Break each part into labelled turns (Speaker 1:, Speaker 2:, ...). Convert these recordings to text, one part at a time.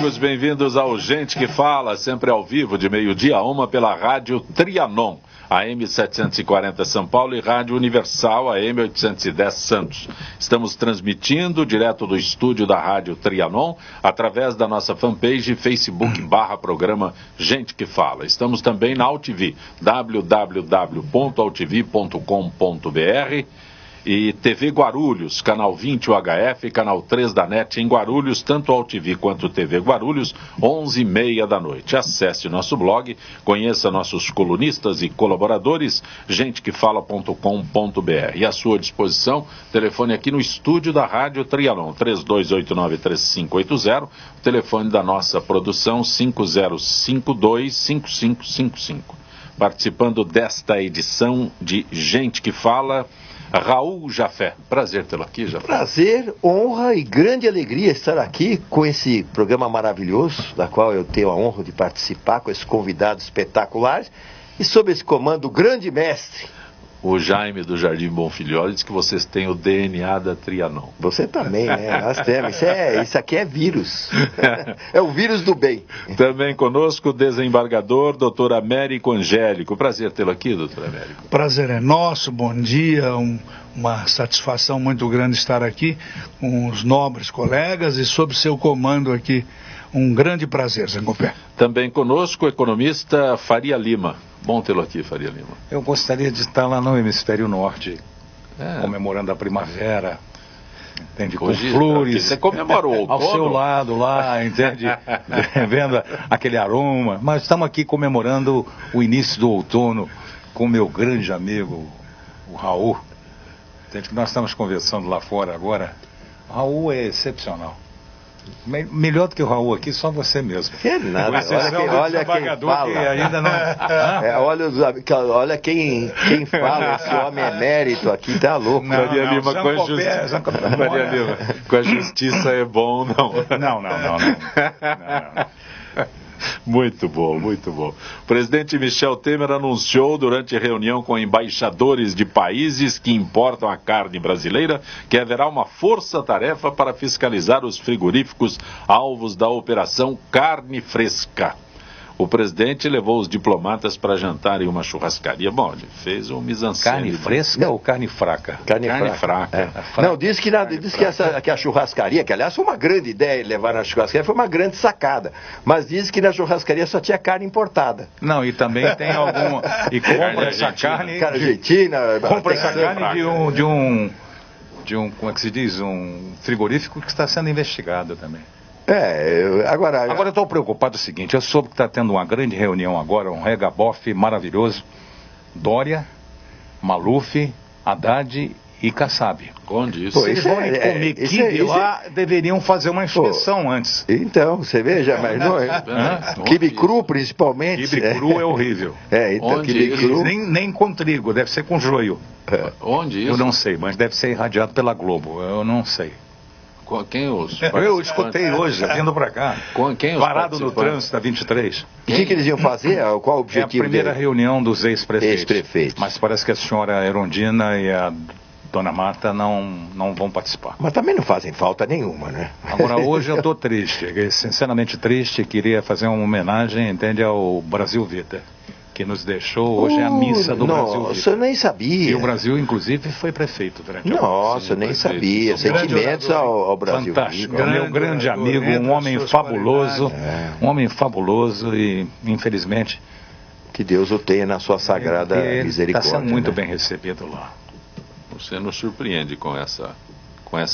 Speaker 1: amigos, bem-vindos ao Gente que Fala, sempre ao vivo, de meio-dia a 1 pela Rádio Trianon, AM 740 São Paulo e Rádio Universal, AM 810 Santos. Estamos transmitindo direto do estúdio da Rádio Trianon, através da nossa fanpage Facebook/programa Gente que Fala. Estamos também na AltV, www.altv.com.br. E TV Guarulhos, canal 20 UHF, canal 3 da NET em Guarulhos, tanto AltV quanto TV Guarulhos, 11h30 da noite. Acesse nosso blog, conheça nossos colunistas e colaboradores, gentequefala.com.br. E à sua disposição, telefone aqui no estúdio da Rádio Trianon, 3289-3580, o telefone da nossa produção, 5052-5555. Participando desta edição de Gente que Fala, Raul Jafé. Prazer tê-lo aqui, Jafé.
Speaker 2: Prazer, honra e grande alegria estar aqui com esse programa maravilhoso, da qual eu tenho a honra de participar, com esses convidados espetaculares, e sob esse comando do grande mestre.
Speaker 1: O Jaime do Jardim Bonfilholi diz que vocês têm o DNA da Trianon.
Speaker 2: Você também, né? Nós temos. Isso aqui é vírus. É o vírus do bem.
Speaker 1: Também conosco o desembargador, doutor Américo Angélico. Prazer tê-lo aqui, doutor Américo.
Speaker 3: Prazer é nosso, bom dia, uma satisfação muito grande estar aqui com os nobres colegas e sob seu comando aqui. Um grande prazer, Zé Copé.
Speaker 1: Também conosco o economista Faria Lima. Bom tê-lo aqui, Faria Lima.
Speaker 4: Eu gostaria de estar lá no hemisfério norte, comemorando a primavera, entende? Com flores.
Speaker 1: Você comemorou
Speaker 4: ao seu lado lá, entende? Vendo aquele aroma. Mas estamos aqui comemorando o início do outono com meu grande amigo, o Raul. Entende? Que nós estamos conversando lá fora agora. O Raul é excepcional. Melhor do que o Raul aqui, só você mesmo.
Speaker 2: É nada. Olha quem fala.
Speaker 4: Que ainda não...
Speaker 2: olha quem fala. Esse homem é mérito aqui, tá louco.
Speaker 1: Maria Lima, com a justiça é bom, não.
Speaker 4: Não.
Speaker 1: Muito bom, muito bom. O presidente Michel Temer anunciou durante reunião com embaixadores de países que importam a carne brasileira que haverá uma força-tarefa para fiscalizar os frigoríficos alvos da Operação Carne Fresca. O presidente levou os diplomatas para jantar em uma churrascaria. Bom, ele fez um mise-en-scène.
Speaker 4: Carne fresca ou carne fraca?
Speaker 2: Carne fraca. Não, disse que a churrascaria, que aliás foi uma grande ideia levar na churrascaria, foi uma grande sacada. Mas disse que na churrascaria só tinha carne importada.
Speaker 4: Não, e também tem alguma... E compra essa carne...
Speaker 2: Carne argentina...
Speaker 4: Compra essa carne de um, como é que se diz? Um frigorífico que está sendo investigado também. Agora eu estou preocupado o seguinte, eu soube que está tendo uma grande reunião agora, um regabof maravilhoso, Dória, Maluf, Haddad e Kassab.
Speaker 1: Onde isso?
Speaker 4: Se eles vão comer quibe lá, deveriam fazer uma inspeção antes.
Speaker 2: Então, você veja, mas não é. Quibe cru, principalmente.
Speaker 4: Quibe cru é horrível.
Speaker 2: Então quibe cru...
Speaker 4: Nem com trigo, deve ser com joio.
Speaker 1: Onde isso?
Speaker 4: Eu não sei, mas deve ser irradiado pela Globo, eu não sei. Eu escutei hoje, vindo para cá. Parado no trânsito da 23.
Speaker 2: O que eles iam fazer? Qual o objetivo?
Speaker 4: É a primeira reunião dos ex-prefeitos.
Speaker 2: Ex-prefeitos.
Speaker 4: Mas parece que a senhora Erundina e a dona Marta não vão participar.
Speaker 2: Mas também não fazem falta nenhuma, né?
Speaker 4: Agora, hoje eu estou triste, sinceramente triste. Queria fazer uma homenagem, entende, ao Brasil Vida, que nos deixou. Hoje é a missa do Brasil.
Speaker 2: Nossa, eu nem sabia.
Speaker 4: E o Brasil, inclusive, foi prefeito durante
Speaker 2: Nossa, eu nem sabia. Sentimentos ao Brasil.
Speaker 4: Fantástico. Meu grande amigo, um homem fabuloso. Um homem fabuloso e, infelizmente...
Speaker 2: Que Deus o tenha na sua sagrada misericórdia.
Speaker 4: Está sendo muito bem recebido lá.
Speaker 1: Você nos surpreende com essa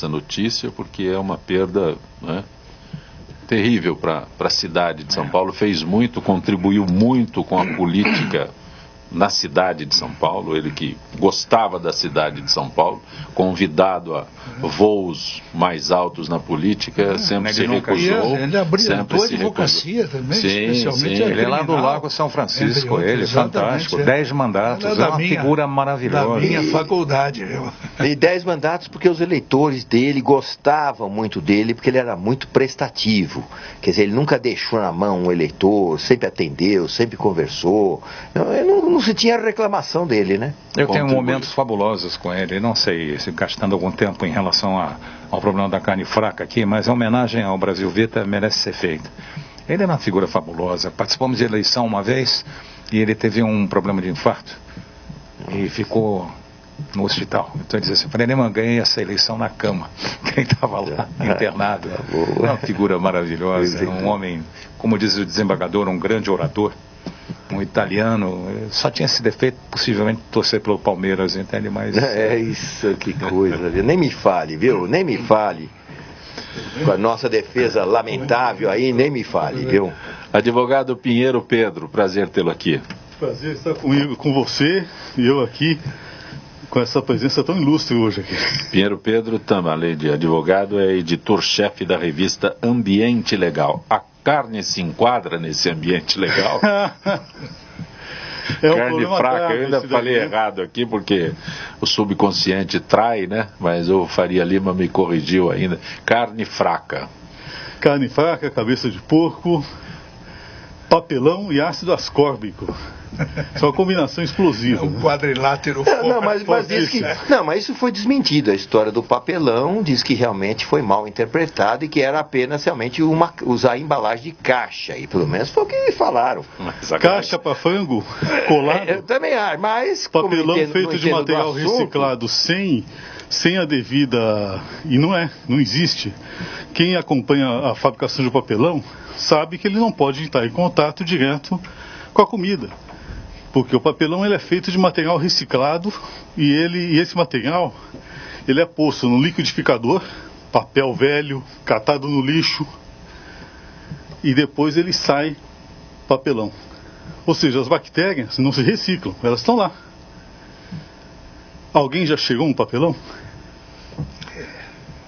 Speaker 1: notícia, porque é uma perda, né, terrível para a cidade de São Paulo. Fez muito, contribuiu muito com a política na cidade de São Paulo. Ele que gostava da cidade de São Paulo, convidado a voos mais altos na política, sempre se recusou.
Speaker 3: Ele abrilhantou a advocacia também, especialmente.
Speaker 4: Ele é lá do Lago São Francisco, ele, fantástico, 10 mandatos, é uma figura maravilhosa.
Speaker 3: Da minha faculdade.
Speaker 2: E 10 mandatos porque os eleitores dele gostavam muito dele, porque ele era muito prestativo. Quer dizer, ele nunca deixou na mão um eleitor, sempre atendeu, sempre conversou. Eu não se tinha reclamação dele, né?
Speaker 4: Eu tenho momentos fabulosos com ele, não sei se gastando algum tempo em relação ao problema da carne fraca aqui, mas a homenagem ao Brasil Vita merece ser feita. Ele é uma figura fabulosa. Participamos de eleição uma vez e ele teve um problema de infarto e ficou no hospital. Então ele disse assim: Frei Neumann, ganhei essa eleição na cama. Quem estava lá internado. É uma figura maravilhosa, um homem, como diz o desembargador, um grande orador, um italiano. Só tinha esse defeito, possivelmente, torcer pelo Palmeiras, entende? Mas
Speaker 2: é isso, que coisa, viu? Nem me fale, viu? Nem me fale. Com a nossa defesa lamentável aí, nem me fale, viu?
Speaker 1: Advogado Pinheiro Pedro, prazer tê-lo aqui.
Speaker 5: Prazer estar comigo, com você e eu aqui, com essa presença tão ilustre hoje aqui.
Speaker 1: Pinheiro Pedro, além de advogado, é editor-chefe da revista Ambiente Legal. A carne se enquadra nesse ambiente legal? Carne fraca, eu ainda falei errado aqui porque o subconsciente trai, né? Mas o Faria Lima me corrigiu ainda. Carne fraca.
Speaker 5: Carne fraca, cabeça de porco, papelão e ácido ascórbico. Só uma combinação explosiva.
Speaker 3: Um quadrilátero.
Speaker 2: Mas isso foi desmentido. A história do papelão diz que realmente foi mal interpretado e que era apenas realmente usar a embalagem de caixa. E pelo menos foi o que falaram.
Speaker 5: Caixa para frango colado.
Speaker 2: Eu também acho, mas
Speaker 5: papelão feito de material reciclado sem a devida. E não existe. Quem acompanha a fabricação de papelão sabe que ele não pode estar em contato direto com a comida. Porque o papelão ele é feito de material reciclado e esse material ele é posto no liquidificador, papel velho, catado no lixo, e depois ele sai papelão. Ou seja, as bactérias não se reciclam, elas estão lá. Alguém já chegou um papelão?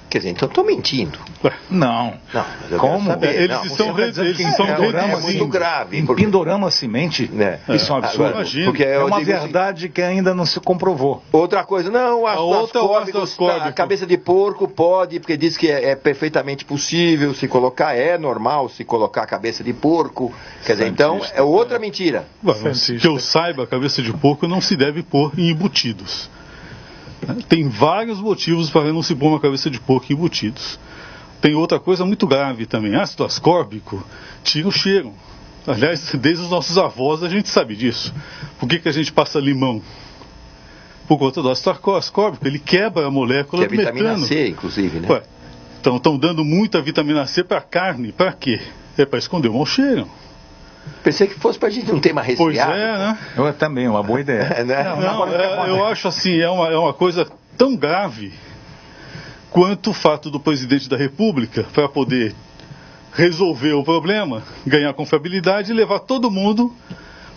Speaker 2: Quer dizer, então estou mentindo.
Speaker 4: Não.
Speaker 2: Como?
Speaker 5: Eles estão
Speaker 2: é muito grave.
Speaker 4: Pindorama semente, isso é um absurdo.
Speaker 2: Porque
Speaker 4: é uma verdade que ainda não se comprovou.
Speaker 2: Outra coisa, não, a cabeça de porco pode, porque diz que é perfeitamente possível se colocar, é normal se colocar a cabeça de porco. Quer dizer, então é outra mentira.
Speaker 5: Que eu saiba, a cabeça de porco não se deve pôr em embutidos. Tem vários motivos para não se pôr uma cabeça de porco em embutidos. Tem outra coisa muito grave também. Ácido ascórbico tira o cheiro. Aliás, desde os nossos avós a gente sabe disso. Por que a gente passa limão? Por conta do ácido ascórbico. Ele quebra a molécula do metano.
Speaker 2: Que é vitamina C, inclusive, né?
Speaker 5: Então estão dando muita vitamina C para a carne. Para quê? É para esconder o mau cheiro.
Speaker 2: Pensei que fosse para a gente não ter mais resfriado.
Speaker 5: Pois é, né?
Speaker 4: Eu também, uma boa ideia.
Speaker 5: Eu acho assim, é uma coisa tão grave quanto o fato do presidente da República, para poder resolver o problema, ganhar confiabilidade e levar todo mundo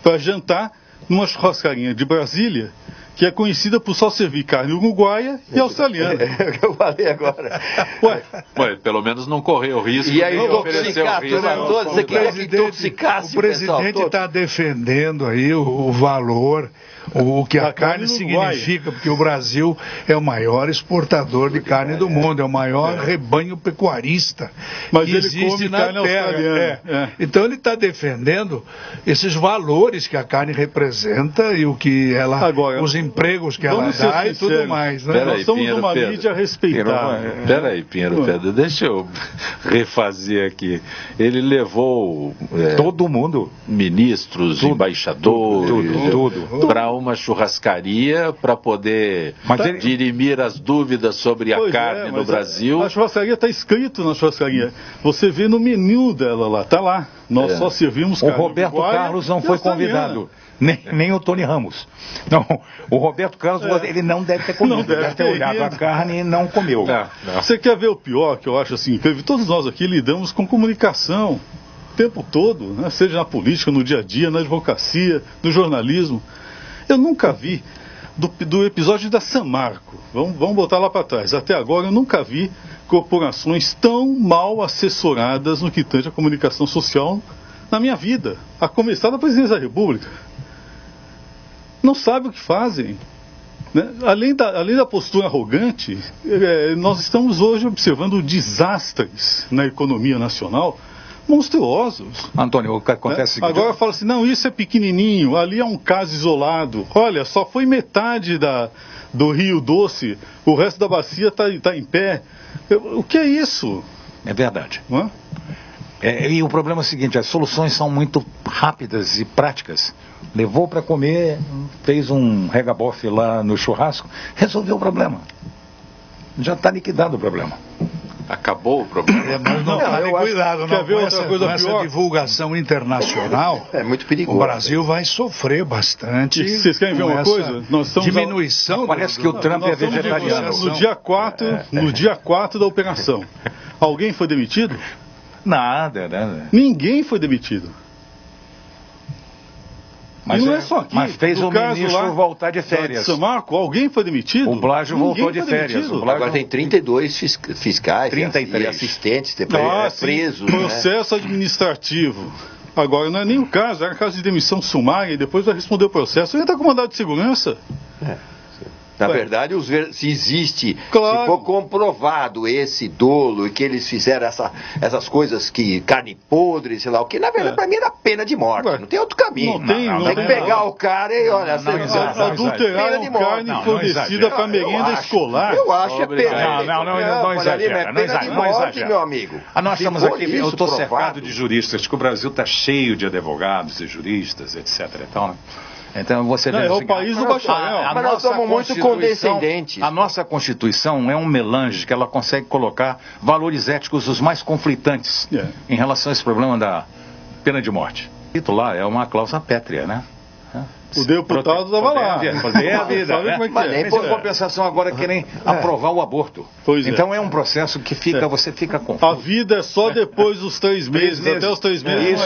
Speaker 5: para jantar numa churrascaria de Brasília, que é conhecida por só servir carne uruguaia e australiana.
Speaker 2: É o que eu falei agora.
Speaker 1: Ué, pelo menos não correu risco.
Speaker 2: E aí intoxicar todos, você queria que intoxicasse
Speaker 3: o presidente está defendendo aí o valor, o que a carne significa, porque o Brasil é o maior exportador de carne do mundo, é o maior rebanho pecuarista que existe na terra. Então ele está defendendo esses valores que a carne representa e o que ela, os empregos que ela dá e tudo mais. Né?
Speaker 5: Nós somos uma mídia respeitada.
Speaker 1: Peraí, Pinheiro Pedro, deixa eu refazer aqui. Ele levou
Speaker 4: todo mundo,
Speaker 1: ministros, embaixadores, para uma churrascaria para poder dirimir as dúvidas sobre a carne no Brasil.
Speaker 5: A churrascaria está escrito na churrascaria. Você vê no menu dela lá, está lá. Nós só servimos carne.
Speaker 4: O Roberto Carlos não foi convidado. Nem o Tony Ramos. Não, o Roberto Carlos ele não deve ter comido. Deve ter olhado a carne e não comeu.
Speaker 5: Você quer ver o pior, que eu acho assim, todos nós aqui lidamos com comunicação o tempo todo, né? Seja na política, no dia a dia, na advocacia, no jornalismo. Eu nunca vi, do episódio da Samarco, vamos botar lá para trás, até agora eu nunca vi corporações tão mal assessoradas no que tange a comunicação social na minha vida, a começar da Presidência da República. Não sabem o que fazem. Né? Além da postura arrogante, nós estamos hoje observando desastres na economia nacional monstruosos.
Speaker 4: Antônio, o que acontece
Speaker 5: Agora fala assim, não, isso é pequenininho, ali é um caso isolado. Olha, só foi metade do Rio Doce, o resto da bacia está em pé. O que é isso?
Speaker 4: É verdade.
Speaker 5: Não é?
Speaker 4: E o problema é o seguinte, as soluções são muito rápidas e práticas. Levou para comer, fez um regabofe lá no churrasco, resolveu o problema. Já está liquidado o problema.
Speaker 1: Acabou o problema.
Speaker 3: Mas não, cuidado, não. Com essa divulgação internacional,
Speaker 2: é muito perigoso.
Speaker 3: O Brasil vai sofrer bastante.
Speaker 5: E vocês querem ver uma coisa?
Speaker 3: Nós estamos diminuição.
Speaker 4: Parece que o Trump é vegetariano.
Speaker 5: No dia 4 da operação. Alguém foi demitido?
Speaker 4: Nada.
Speaker 5: Ninguém foi demitido.
Speaker 4: Mas,
Speaker 5: e não é só aqui.
Speaker 4: Mas fez o ministro voltar de férias.
Speaker 5: São Marco, alguém foi demitido?
Speaker 4: O Blágio voltou de férias.
Speaker 2: Agora tem 32 fiscais
Speaker 4: 33.
Speaker 2: E assistentes presos.
Speaker 5: Processo administrativo. Agora não é nem o caso, era caso de demissão sumária e depois vai responder o processo. Ele está com mandado de segurança.
Speaker 2: Na verdade, se existe,
Speaker 5: claro.
Speaker 2: Se for comprovado esse dolo e que eles fizeram essas coisas que carne podre, sei lá o que, na verdade, para mim era pena de morte. Não tem outro caminho. Tem que pegar o cara e olha,
Speaker 5: adulterar carne fornecida para merenda escolar.
Speaker 2: Eu acho pena.
Speaker 4: Não exagera. Não exagera,
Speaker 2: meu amigo.
Speaker 4: Nós estamos aqui, eu estou cercado de juristas, que o Brasil está cheio de advogados e juristas, etc. Então você
Speaker 5: é o país do bacharel.
Speaker 2: Mas nós somos muito condescendentes.
Speaker 4: A nossa Constituição é um melange que ela consegue colocar valores éticos os mais conflitantes em relação a esse problema da pena de morte. O lá é uma cláusula pétrea, né?
Speaker 5: O deputado estava lá.
Speaker 4: Fazer a vida. Mas por compensação agora querem aprovar o aborto. Então é um processo que você fica confuso.
Speaker 5: A vida é só depois dos 3 meses. Até os 3 meses.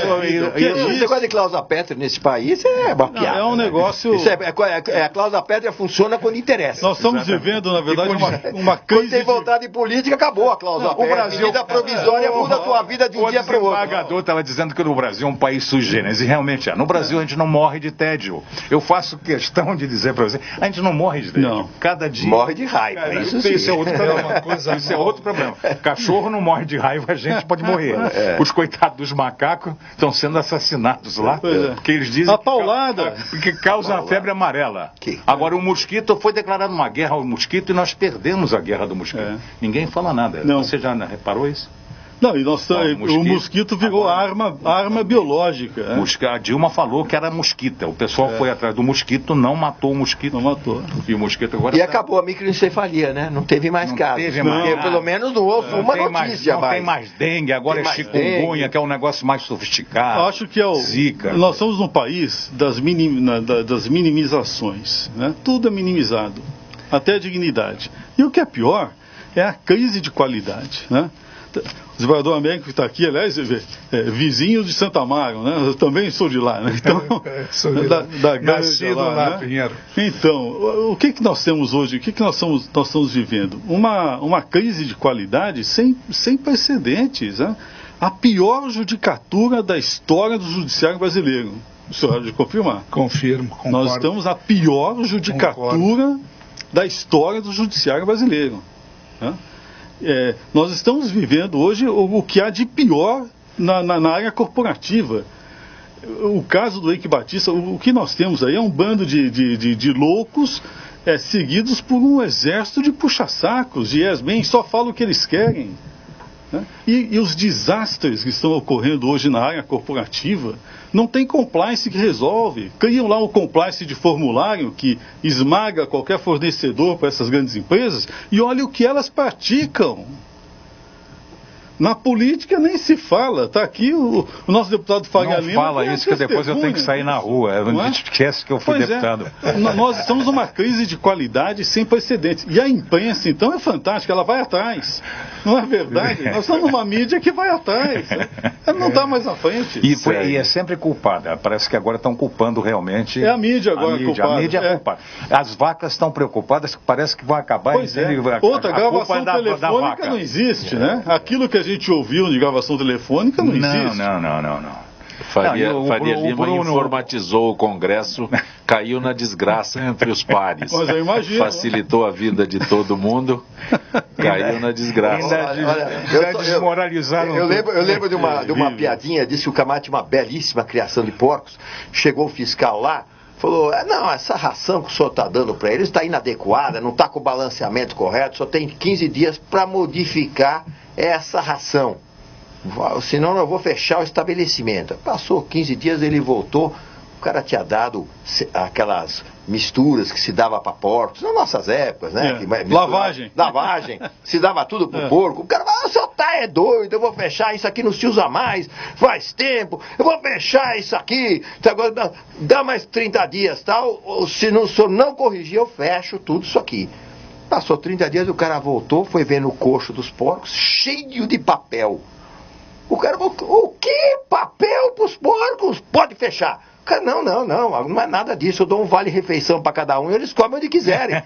Speaker 2: Esse negócio de cláusula pétrea nesse país é uma piada.
Speaker 5: É um negócio.
Speaker 2: A cláusula pétrea funciona quando interessa.
Speaker 5: Nós estamos vivendo, na verdade, uma crise.
Speaker 2: Quando tem vontade política, acabou a cláusula pétrea. O Brasil, medida provisória muda a tua vida de um dia para o outro.
Speaker 4: O desembargador estava dizendo que no Brasil é um país sui generis, e realmente é. No Brasil a gente não morre de tédio. Eu faço questão de dizer para você, a gente não morre de tédio.
Speaker 5: Não.
Speaker 4: Cada dia.
Speaker 2: Morre de raiva.
Speaker 4: Isso é outro problema. Isso é outro problema. Cachorro não morre de raiva, a gente pode morrer. Os coitados dos macacos estão sendo assassinados lá, porque eles dizem
Speaker 5: a paulada
Speaker 4: que causa a febre amarela. Agora o mosquito, foi declarada uma guerra ao mosquito e nós perdemos a guerra do mosquito. Ninguém fala nada.
Speaker 5: Não.
Speaker 4: Você já reparou isso?
Speaker 5: Não, e o mosquito virou arma biológica.
Speaker 4: A Dilma falou que era mosquita. O pessoal foi atrás do mosquito, não matou o mosquito.
Speaker 5: Não matou.
Speaker 4: E o mosquito agora.
Speaker 2: E acabou a microencefalia, né? Não teve mais casos. Pelo menos não houve uma notícia.
Speaker 4: Não tem mais dengue, agora é chikungunya, que é um negócio mais sofisticado.
Speaker 5: Acho que é Zika. Nós somos um país das minimizações. Né? Tudo é minimizado. Até a dignidade. E o que é pior é a crise de qualidade. Né? O desembargador Américo que está aqui, aliás, vizinho de Santa Amaro, né? Eu também sou de lá, né? Então,
Speaker 3: nascido lá, Pinheiro.
Speaker 5: Então, o que nós temos hoje? O que nós estamos vivendo? Uma crise de qualidade sem precedentes, né? A pior judicatura da história do judiciário brasileiro. O senhor pode confirmar?
Speaker 3: Confirmo, concordo.
Speaker 5: Nós estamos na pior judicatura da história do judiciário brasileiro, né? Nós estamos vivendo hoje o que há de pior na área corporativa. O caso do Eike Batista, o que nós temos aí é um bando de loucos seguidos por um exército de puxa-sacos, de yes-men, só falam o que eles querem. Né? E os desastres que estão ocorrendo hoje na área corporativa, não tem compliance que resolve. Criam lá um compliance de formulário que esmaga qualquer fornecedor para essas grandes empresas e olha o que elas praticam. Na política nem se fala. Está aqui o nosso deputado Faria Lima.
Speaker 4: Não fala isso, que depois eu tenho que sair na rua. Não esquece que eu fui deputado.
Speaker 5: Nós estamos numa crise de qualidade sem precedentes. E a imprensa, então, é fantástica. Ela vai atrás. Não é verdade? Nós estamos numa mídia que vai atrás. Ela não está mais à frente.
Speaker 4: E é sempre culpada. Parece que agora estão culpando realmente.
Speaker 5: É a mídia agora culpada.
Speaker 4: A mídia é culpada. As vacas estão preocupadas, que parece que vai acabar.
Speaker 5: Outra gravação telefônica não existe, né? Aquilo que a gente ouviu de gravação telefônica não existe.
Speaker 4: Não.
Speaker 1: Faria Lima informatizou o Congresso, caiu na desgraça entre os pares.
Speaker 5: Mas eu imagino.
Speaker 1: Facilitou a vida de todo mundo, caiu na desgraça.
Speaker 2: Desmoralizaram. Eu lembro de uma piadinha, disse que o Camacho tinha uma belíssima criação de porcos. Chegou o fiscal lá, falou, não, essa ração que o senhor está dando para eles está inadequada, não está com o balanceamento correto, só tem 15 dias para modificar essa ração. Senão eu vou fechar o estabelecimento. Passou 15 dias, ele voltou, o cara tinha dado aquelas misturas que se dava para porcos, nas nossas épocas, né? Lavagem, se dava tudo pro porco. O cara falou, o senhor tá doido, eu vou fechar isso aqui, não se usa mais, faz tempo, eu vou fechar isso aqui, agora dá mais 30 dias, tal, se o senhor não corrigir, eu fecho tudo isso aqui. Passou 30 dias, o cara voltou, foi ver no coxo dos porcos, cheio de papel. O cara falou, o que? Papel pros porcos? Pode fechar. O cara, não é nada disso, eu dou um vale-refeição para cada um e eles comem onde quiserem.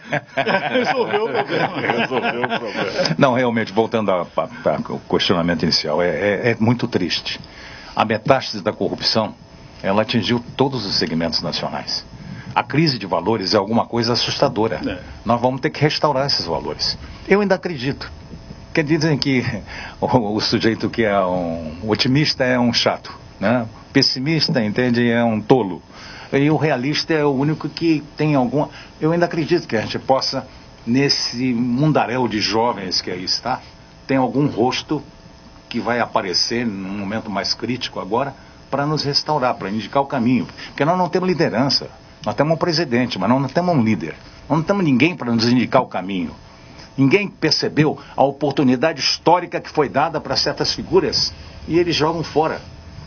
Speaker 5: Resolveu o problema.
Speaker 4: Não, realmente, voltando ao questionamento inicial, é muito triste. A metástase da corrupção, ela atingiu todos os segmentos nacionais. A crise de valores é alguma coisa assustadora. Nós vamos ter que restaurar esses valores. Eu ainda acredito. Porque dizem que o sujeito que é um otimista é um chato, né? Pessimista, entende, é um tolo. E o realista é o único que tem alguma... Eu ainda acredito que a gente possa, nesse mundaréu de jovens que aí está, tem algum rosto que vai aparecer num momento mais crítico agora para nos restaurar, para indicar o caminho. Porque nós não temos liderança. Nós temos um presidente, mas não temos um líder. Nós não temos ninguém para nos indicar o caminho. Ninguém percebeu a oportunidade histórica que foi dada para certas figuras e eles jogam fora.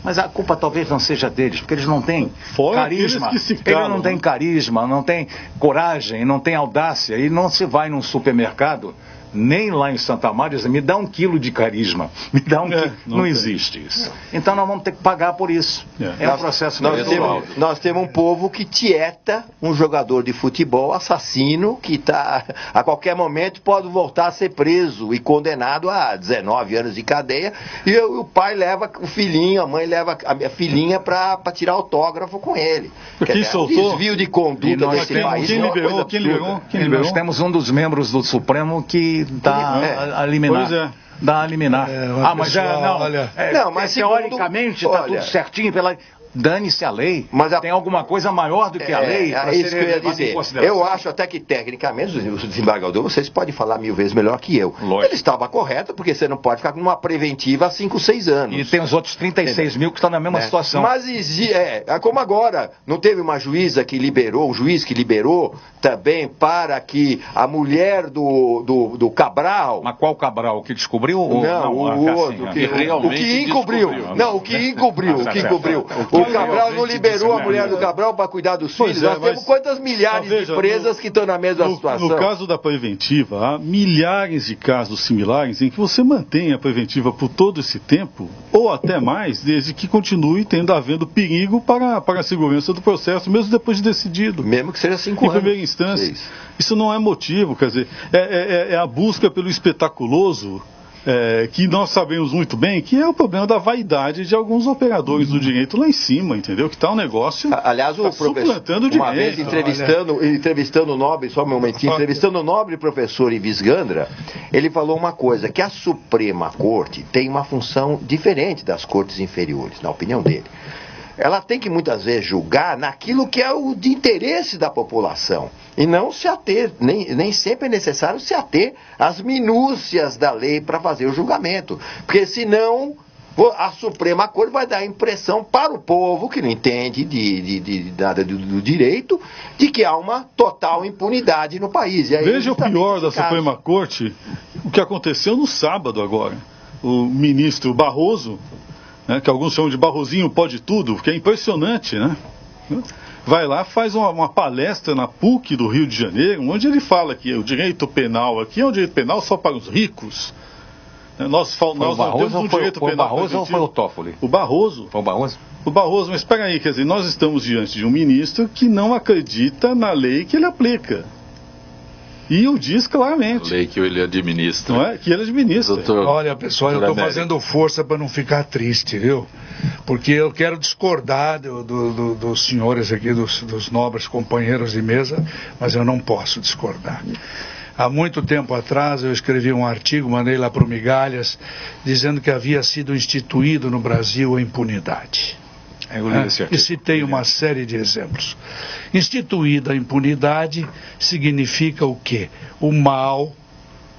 Speaker 4: Mas a culpa talvez não seja deles, porque eles não têm carisma. Eles não têm carisma, não têm coragem, não têm audácia. E não se vai num supermercado, nem lá em Santa Maria, me dá 1 quilo de carisma. Me dá 1 quilo. Não existe isso. Então nós vamos ter que pagar por isso. É um processo natural.
Speaker 2: Nós temos um povo que tieta um jogador de futebol assassino que a qualquer momento pode voltar a ser preso e condenado a 19 anos de cadeia. E o pai leva o filhinho, a mãe leva a minha filhinha para tirar autógrafo com ele.
Speaker 5: Quem soltou?
Speaker 2: Desvio de conduta desse país.
Speaker 5: Quem liberou?
Speaker 4: Nós temos um dos membros do Supremo que dá a liminar.
Speaker 5: Pois é.
Speaker 4: Dá a liminar.
Speaker 3: Mas
Speaker 4: teoricamente está tudo certinho pela... Dane-se a lei. Mas tem alguma coisa maior do que a lei para
Speaker 2: ser levada em consideração. Eu acho até que, tecnicamente, o desembargador, vocês podem falar 1000 vezes melhor que eu. Lógico. Ele estava correto, porque você não pode ficar com uma preventiva há 5, 6 anos.
Speaker 4: E tem os outros 36 mil que estão na mesma situação.
Speaker 2: Mas como agora, não teve uma juíza que liberou, um juiz que liberou também para que a mulher do Cabral...
Speaker 4: Mas qual Cabral? O que descobriu?
Speaker 2: Não, o outro. O que encobriu. Não, o que encobriu. O Cabral não liberou a mulher do Cabral para cuidar dos filhos. Nós temos quantas milhares de empresas que estão na mesma situação?
Speaker 5: No caso da preventiva, há milhares de casos similares em que você mantém a preventiva por todo esse tempo, ou até mais, desde que continue havendo perigo para a segurança do processo, mesmo depois de decidido.
Speaker 2: Mesmo que seja 5 anos.
Speaker 5: Em primeira instância. Isso não é motivo, quer dizer, é a busca pelo espetaculoso. Que nós sabemos muito bem que é o problema da vaidade de alguns operadores do direito lá em cima, entendeu? Que está um negócio.
Speaker 2: Aliás, o professor, uma vez entrevistando o nobre, só um momentinho, entrevistando o nobre professor Ives Gandra, ele falou uma coisa, que a Suprema Corte tem uma função diferente das cortes inferiores, na opinião dele. Ela tem que muitas vezes julgar naquilo que é o de interesse da população e não se ater, nem sempre é necessário se ater às minúcias da lei para fazer o julgamento, porque senão a Suprema Corte vai dar a impressão para o povo que não entende de nada do direito de que há uma total impunidade no país. E aí,
Speaker 5: veja o pior da Suprema Corte, o que aconteceu no sábado agora. O ministro Barroso, que alguns chamam de Barrosinho pode tudo, porque é impressionante, né? Vai lá, faz uma palestra na PUC do Rio de Janeiro, onde ele fala que o direito penal aqui é um direito penal só para os ricos. Nós não temos um direito penal.
Speaker 4: Foi o Barroso ou foi o Toffoli?
Speaker 5: O Barroso.
Speaker 4: Foi o Barroso?
Speaker 5: O Barroso, mas espera aí, quer dizer, nós estamos diante de um ministro que não acredita na lei que ele aplica. E o diz claramente.
Speaker 1: A lei que ele administra.
Speaker 5: Não é? Que ele administra.
Speaker 3: Doutor, olha, pessoal, eu estou fazendo força para não ficar triste, viu? Porque eu quero discordar dos senhores aqui, dos nobres companheiros de mesa, mas eu não posso discordar. Há muito tempo atrás eu escrevi um artigo, mandei lá para o Migalhas, dizendo que havia sido instituído no Brasil a impunidade. E citei uma série de exemplos. Instituída a impunidade significa o quê? O mal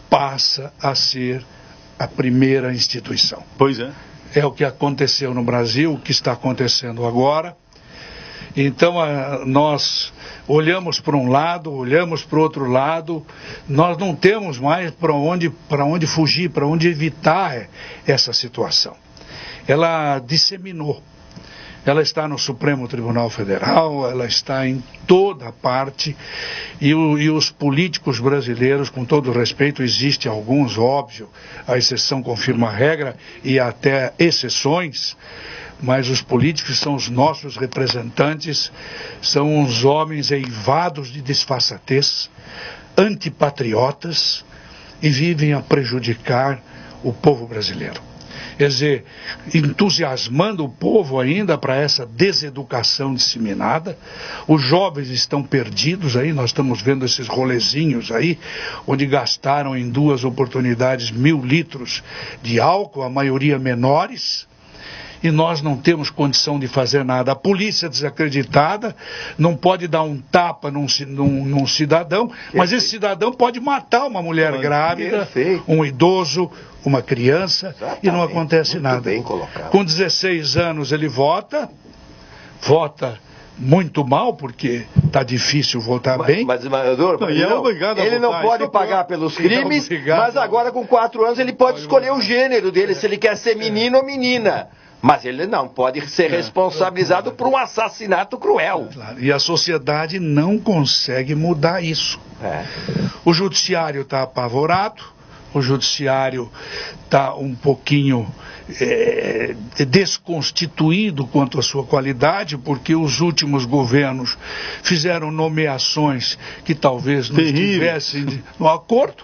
Speaker 3: passa a ser a primeira instituição.
Speaker 5: Pois é.
Speaker 3: É o que aconteceu no Brasil, o que está acontecendo agora. Então nós olhamos para um lado, olhamos para o outro lado, nós não temos mais para onde fugir, para onde evitar essa situação. Ela disseminou. Ela está no Supremo Tribunal Federal, ela está em toda parte, e os políticos brasileiros, com todo respeito, existem alguns, óbvio, a exceção confirma a regra, e até exceções, mas os políticos são os nossos representantes, são uns homens eivados de disfarçatez, antipatriotas, e vivem a prejudicar o povo brasileiro. Quer dizer, entusiasmando o povo ainda para essa deseducação disseminada. Os jovens estão perdidos aí, nós estamos vendo esses rolezinhos aí, onde gastaram em 2 oportunidades 1.000 litros de álcool, a maioria menores, e nós não temos condição de fazer nada. A polícia desacreditada não pode dar um tapa num cidadão, mas esse cidadão pode matar uma mulher grávida, um idoso, uma criança, e não acontece nada.
Speaker 2: Bem colocado.
Speaker 3: Com 16 anos ele vota muito mal, porque está difícil votar bem.
Speaker 2: Mas ele não pode pagar pelos crimes, mas agora com 4 anos ele pode escolher o gênero dele, se ele quer ser menino ou menina. Mas ele não pode ser responsabilizado por um assassinato cruel.
Speaker 3: E a sociedade não consegue mudar isso. O judiciário está apavorado, o judiciário está um pouquinho desconstituído quanto à sua qualidade, porque os últimos governos fizeram nomeações que talvez não estivessem no acordo.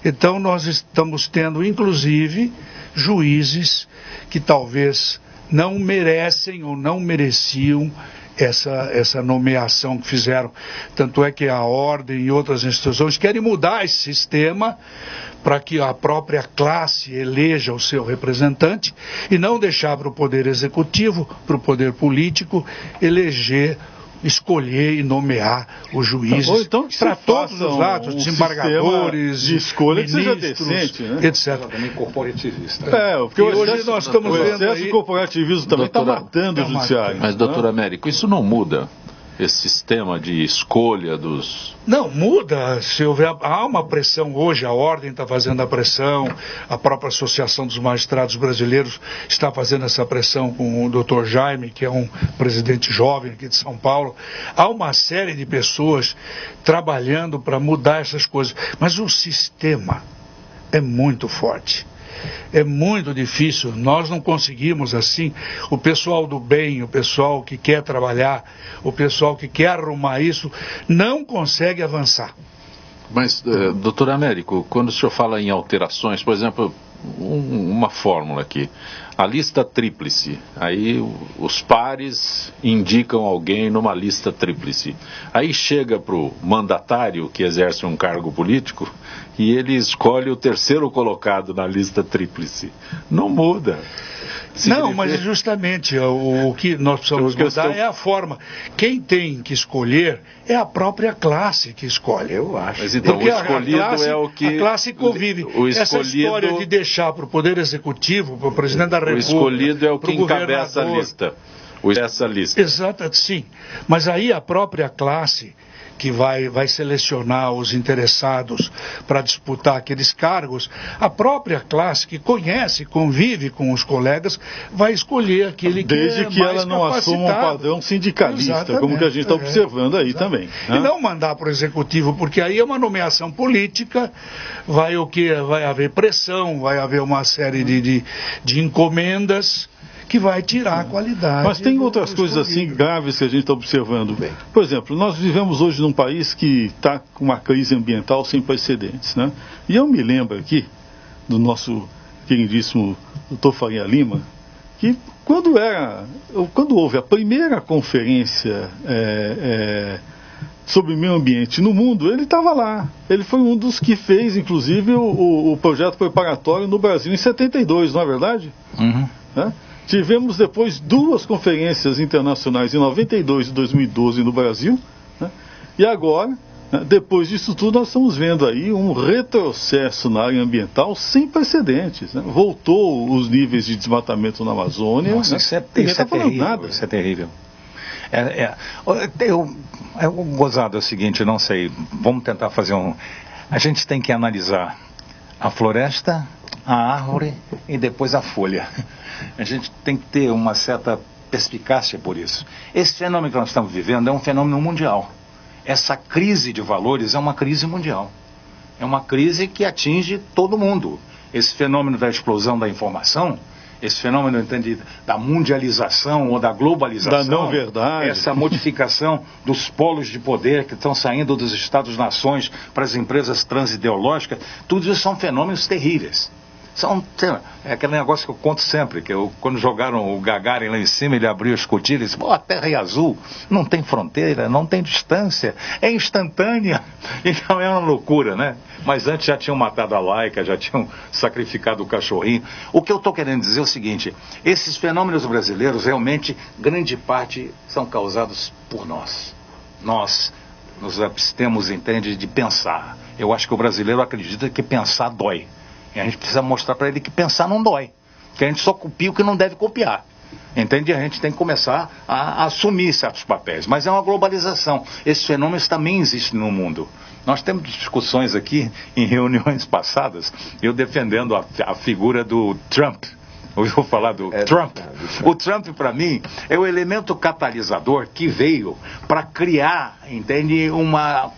Speaker 3: Então nós estamos tendo, inclusive, juízes que talvez não merecem ou não mereciam essa nomeação que fizeram. Tanto é que a Ordem e outras instituições querem mudar esse sistema para que a própria classe eleja o seu representante e não deixar para o Poder Executivo, para o Poder Político, escolher e nomear os juízes
Speaker 5: então
Speaker 3: para todos os lados, desembargadores,
Speaker 5: de escolha
Speaker 3: ministros,
Speaker 5: que seja decente, né?
Speaker 3: etc.
Speaker 4: Também corporativista.
Speaker 5: Porque
Speaker 3: hoje nós estamos vendo
Speaker 5: o excesso de corporativismo também está matando o judiciário.
Speaker 1: Mas, doutor Américo, isso não muda? Esse sistema de escolha dos...
Speaker 3: Não, muda. Se houver, há uma pressão hoje, a Ordem está fazendo a pressão, a própria Associação dos Magistrados Brasileiros está fazendo essa pressão com o Dr. Jaime, que é um presidente jovem aqui de São Paulo. Há uma série de pessoas trabalhando para mudar essas coisas. Mas o sistema é muito forte. É muito difícil, nós não conseguimos assim, o pessoal do bem, o pessoal que quer trabalhar, o pessoal que quer arrumar isso, não consegue avançar.
Speaker 1: Mas, doutor Américo, quando o senhor fala em alterações, por exemplo, uma fórmula aqui, a lista tríplice, aí os pares indicam alguém numa lista tríplice, aí chega para o mandatário que exerce um cargo político e ele escolhe o terceiro colocado na lista tríplice. Não muda.
Speaker 3: Não, mas justamente o que nós precisamos mudar é a forma. Quem tem que escolher é a própria classe que escolhe.
Speaker 2: Eu acho.
Speaker 1: Mas então porque o escolhido é o que...
Speaker 3: A classe convive. Essa história de deixar para o Poder Executivo, para o Presidente da República...
Speaker 1: O escolhido é o que encabeça a lista. Essa lista.
Speaker 3: Exato, sim. Mas aí a própria classe que vai selecionar os interessados para disputar aqueles cargos, a própria classe que conhece, convive com os colegas, vai escolher aquele que
Speaker 5: desde que ela não assuma um padrão sindicalista, exatamente, como que a gente está observando aí também.
Speaker 3: Né? E não mandar para o Executivo, porque aí é uma nomeação política, vai haver pressão, vai haver uma série de encomendas que vai tirar a qualidade.
Speaker 5: Mas tem outras coisas assim graves que a gente está observando. Por exemplo, nós vivemos hoje num país que está com uma crise ambiental sem precedentes, né? E eu me lembro aqui do nosso queridíssimo Dr. Faria Lima, que quando houve a primeira conferência sobre meio ambiente no mundo, ele estava lá. Ele foi um dos que fez, inclusive, o projeto preparatório no Brasil em 72, não é verdade?
Speaker 4: Uhum.
Speaker 5: Tivemos depois 2 conferências internacionais em 92 e 2012 no Brasil, né? E agora, depois disso tudo, nós estamos vendo aí um retrocesso na área ambiental sem precedentes, né? Voltou os níveis de desmatamento na Amazônia.
Speaker 4: Nossa, isso é terrível. Isso é terrível. Gozado, é o seguinte, não sei, vamos tentar fazer a gente tem que analisar a floresta, a árvore e depois a folha. A gente tem que ter uma certa perspicácia por isso. Esse fenômeno que nós estamos vivendo é um fenômeno mundial. Essa crise de valores é uma crise mundial. É uma crise que atinge todo mundo. Esse fenômeno da explosão da informação, esse fenômeno, entende, da mundialização ou da globalização,
Speaker 5: da não verdade,
Speaker 4: essa modificação dos polos de poder que estão saindo dos Estados-nações para as empresas transideológicas, tudo isso são fenômenos terríveis. É aquele negócio que eu conto sempre, que quando jogaram o Gagarin lá em cima, ele abriu a escotilha e disse, a Terra é azul, não tem fronteira, não tem distância, é instantânea. Então é uma loucura, né? Mas antes já tinham matado a Laika, já tinham sacrificado o cachorrinho. O que eu estou querendo dizer é o seguinte, esses fenômenos brasileiros, realmente, grande parte são causados por nós. Nós nos abstemos, entende, de pensar. Eu acho que o brasileiro acredita que pensar dói. E a gente precisa mostrar para ele que pensar não dói. Que a gente só copia o que não deve copiar. Entende? A gente tem que começar a assumir certos papéis. Mas é uma globalização. Esses fenômenos também existem no mundo. Nós temos discussões aqui em reuniões passadas, eu defendendo a figura do Trump. Ouviu falar do Trump? O Trump, para mim, é o elemento catalisador que veio para criar, entende, uma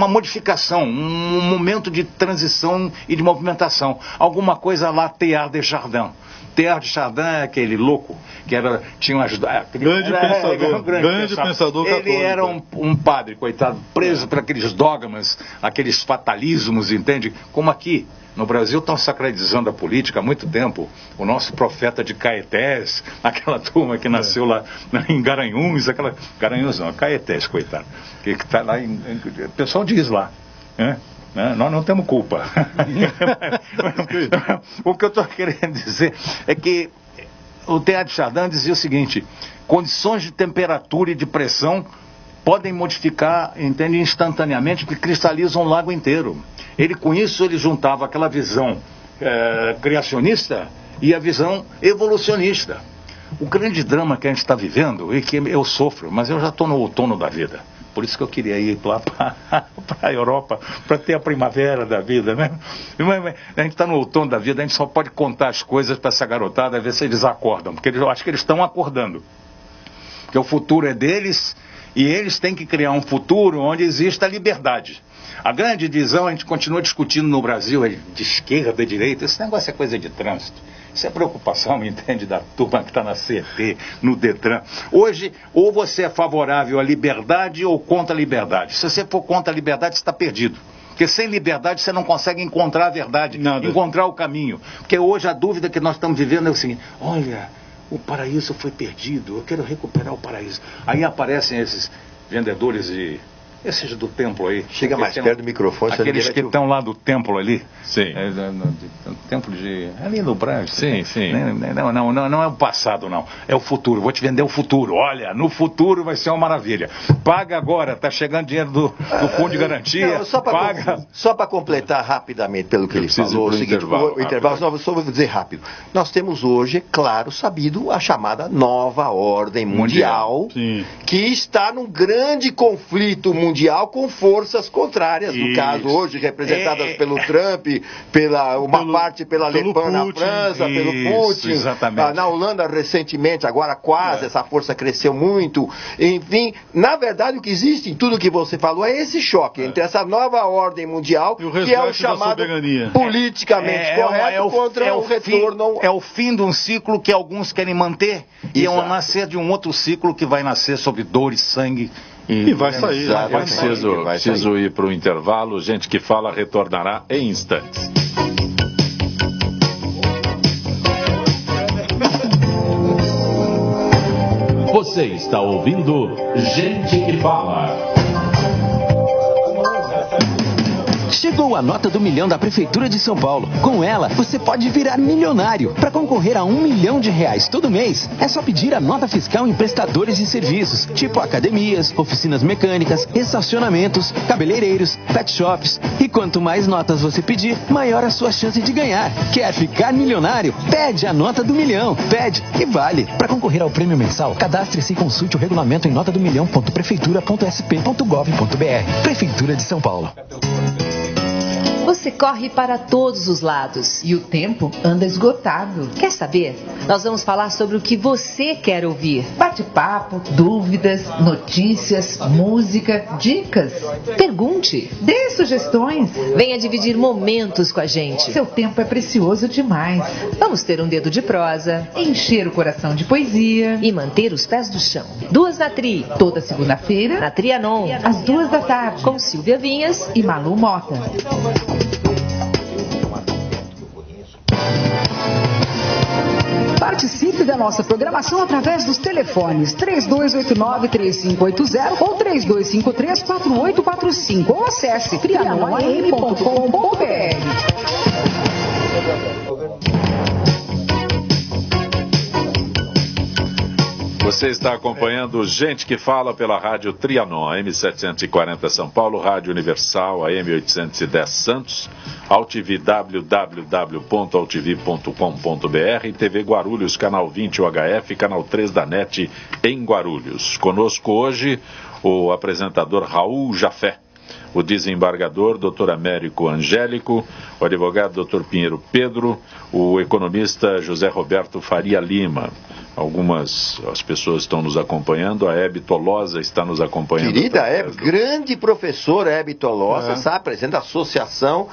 Speaker 4: modificação, um momento de transição e de movimentação. Alguma coisa lá, Teilhard de Chardin. Teilhard de Chardin é aquele louco que tinha umas...
Speaker 5: Grande pensador católico.
Speaker 4: Ele era um padre, coitado, preso por aqueles dogmas, aqueles fatalismos, entende? Como aqui no Brasil estão sacralizando a política há muito tempo. O nosso profeta de Caetés, aquela turma que nasceu lá em Garanhuns, Garanhuns não, Caetés, coitado, que está lá, o pessoal diz lá, né? Nós não temos culpa. O que eu estou querendo dizer é que o Teilhard de Chardin dizia o seguinte, condições de temperatura e de pressão podem modificar, entende, instantaneamente, porque cristalizam um lago inteiro. Com isso ele juntava aquela visão criacionista e a visão evolucionista. O grande drama que a gente está vivendo, e que eu sofro, mas eu já estou no outono da vida. Por isso que eu queria ir lá para a Europa, para ter a primavera da vida, né? A gente está no outono da vida, a gente só pode contar as coisas para essa garotada, ver se eles acordam, porque eu acho que eles estão acordando. Porque o futuro é deles e eles têm que criar um futuro onde exista liberdade. A grande divisão, a gente continua discutindo no Brasil, de esquerda, de direita, esse negócio é coisa de trânsito. Isso é preocupação, entende, da turma que está na CET, no Detran. Hoje, ou você é favorável à liberdade ou contra a liberdade. Se você for contra a liberdade, você está perdido. Porque sem liberdade você não consegue encontrar a verdade, encontrar o caminho. Porque hoje a dúvida que nós estamos vivendo é o seguinte, olha, o paraíso foi perdido, eu quero recuperar o paraíso. Aí aparecem esses vendedores de... Esses do templo aí.
Speaker 2: Chega mais perto do microfone.
Speaker 4: Aqueles que estão lá do templo ali.
Speaker 1: Sim.
Speaker 4: Templo de... Ali no Brás.
Speaker 1: Sim, sim.
Speaker 4: Não é o passado, não. É o futuro. Vou te vender o futuro. Olha, no futuro vai ser uma maravilha. Paga agora. Tá chegando dinheiro do fundo de garantia. Não,
Speaker 2: só para completar rapidamente pelo que ele falou. O seguinte, o intervalo, só vou dizer rápido. Nós temos hoje, claro, sabido, a chamada nova ordem mundial. Que está num grande conflito mundial mundial com forças contrárias, no caso hoje representadas pelo Trump, pela Le Pen na França, pelo Putin, na Holanda recentemente, agora quase, essa força cresceu muito. Enfim, na verdade o que existe em tudo que você falou é esse choque entre essa nova ordem mundial, que é o chamado politicamente correto, contra o retorno.
Speaker 4: É o fim de um ciclo que alguns querem manter e é o nascer de um outro ciclo que vai nascer sob dor e sangue.
Speaker 5: E vai sair.
Speaker 1: Preciso ir para o intervalo. Gente que fala retornará em instantes.
Speaker 6: Você está ouvindo Gente que Fala.
Speaker 7: Chegou a nota do milhão da Prefeitura de São Paulo. Com ela, você pode virar milionário. Para concorrer a R$1 milhão todo mês, é só pedir a nota fiscal em prestadores de serviços, tipo academias, oficinas mecânicas, estacionamentos, cabeleireiros, pet shops. E quanto mais notas você pedir, maior a sua chance de ganhar. Quer ficar milionário? Pede a nota do milhão. Pede e vale. Para concorrer ao prêmio mensal, cadastre-se e consulte o regulamento em notadomilhão.prefeitura.sp.gov.br. Prefeitura de São Paulo.
Speaker 8: Você corre para todos os lados e o tempo anda esgotado. Quer saber? Nós vamos falar sobre o que você quer ouvir. Bate-papo, dúvidas, notícias, música, dicas. Pergunte. Dê sugestões. Venha dividir momentos com a gente. Seu tempo é precioso demais. Vamos ter um dedo de prosa, encher o coração de poesia e manter os pés do chão. 2 na Tri. Toda segunda-feira, na Trianon, às 2 da tarde, com Silvia Vinhas e Malu Mota.
Speaker 9: Participe da nossa programação através dos telefones 3289-3580 ou 3253-4845 ou acesse trianoam.com.br.
Speaker 1: Você está acompanhando Gente que Fala pela Rádio Trianon, M740 São Paulo, Rádio Universal, AM 810 Santos, AltV www.altv.com.br, TV Guarulhos, canal 20 UHF, canal 3 da NET em Guarulhos. Conosco hoje o apresentador Raul Jafé, o desembargador Dr. Américo Angélico, o advogado Dr. Pinheiro Pedro, o economista José Roberto Faria Lima. As pessoas estão nos acompanhando, a Hebe Tolosa está nos acompanhando.
Speaker 2: Querida Hebe, grande professora Hebe Tolosa, sabe, presidente da associação,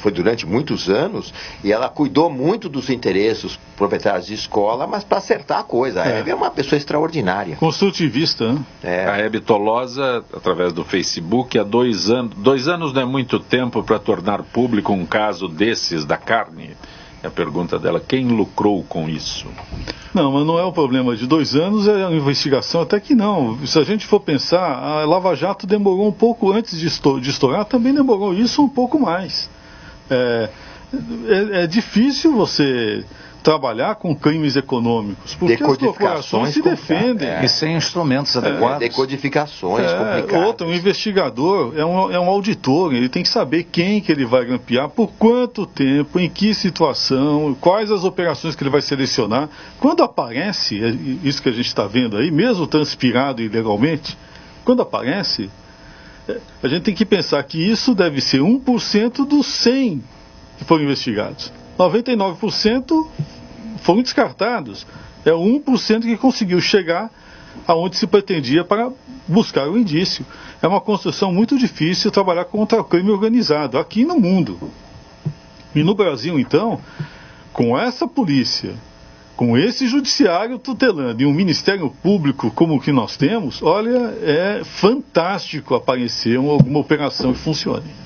Speaker 2: foi durante muitos anos, e ela cuidou muito dos interesses dos proprietários de escola, mas para acertar a coisa. A Hebe é uma pessoa extraordinária.
Speaker 5: Construtivista, né?
Speaker 1: A Hebe Tolosa, através do Facebook, há 2 anos. 2 anos não é muito tempo para tornar público um caso desses da carne. A pergunta dela, quem lucrou com isso?
Speaker 5: Não, mas não é o problema de 2 anos, é a investigação, até que não. Se a gente for pensar, a Lava Jato demorou um pouco antes de estourar, também demorou isso um pouco mais. É difícil você trabalhar com crimes econômicos, porque as corporações se defendem.
Speaker 4: E sem instrumentos adequados.
Speaker 2: Decodificações complicadas.
Speaker 5: Um investigador é um auditor, ele tem que saber quem que ele vai grampear, por quanto tempo, em que situação, quais as operações que ele vai selecionar. Quando aparece, isso que a gente está vendo aí, mesmo transpirado ilegalmente, quando aparece, a gente tem que pensar que isso deve ser 1% dos 100 que foram investigados. 99% foram descartados. É o 1% que conseguiu chegar aonde se pretendia para buscar o indício. É uma construção muito difícil trabalhar contra o crime organizado, aqui no mundo. E no Brasil, então, com essa polícia, com esse judiciário tutelando e um Ministério Público como o que nós temos, olha, é fantástico aparecer alguma operação que funcione.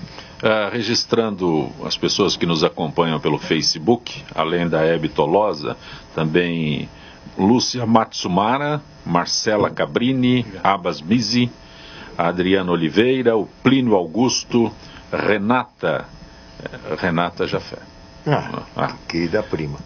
Speaker 1: Registrando as pessoas que nos acompanham pelo Facebook, além da Hebe Tolosa, também Lúcia Matsumara, Marcela Cabrini, Abbas Mizi, Adriana Oliveira, o Plínio Augusto, Renata Jafé.
Speaker 2: Querida prima.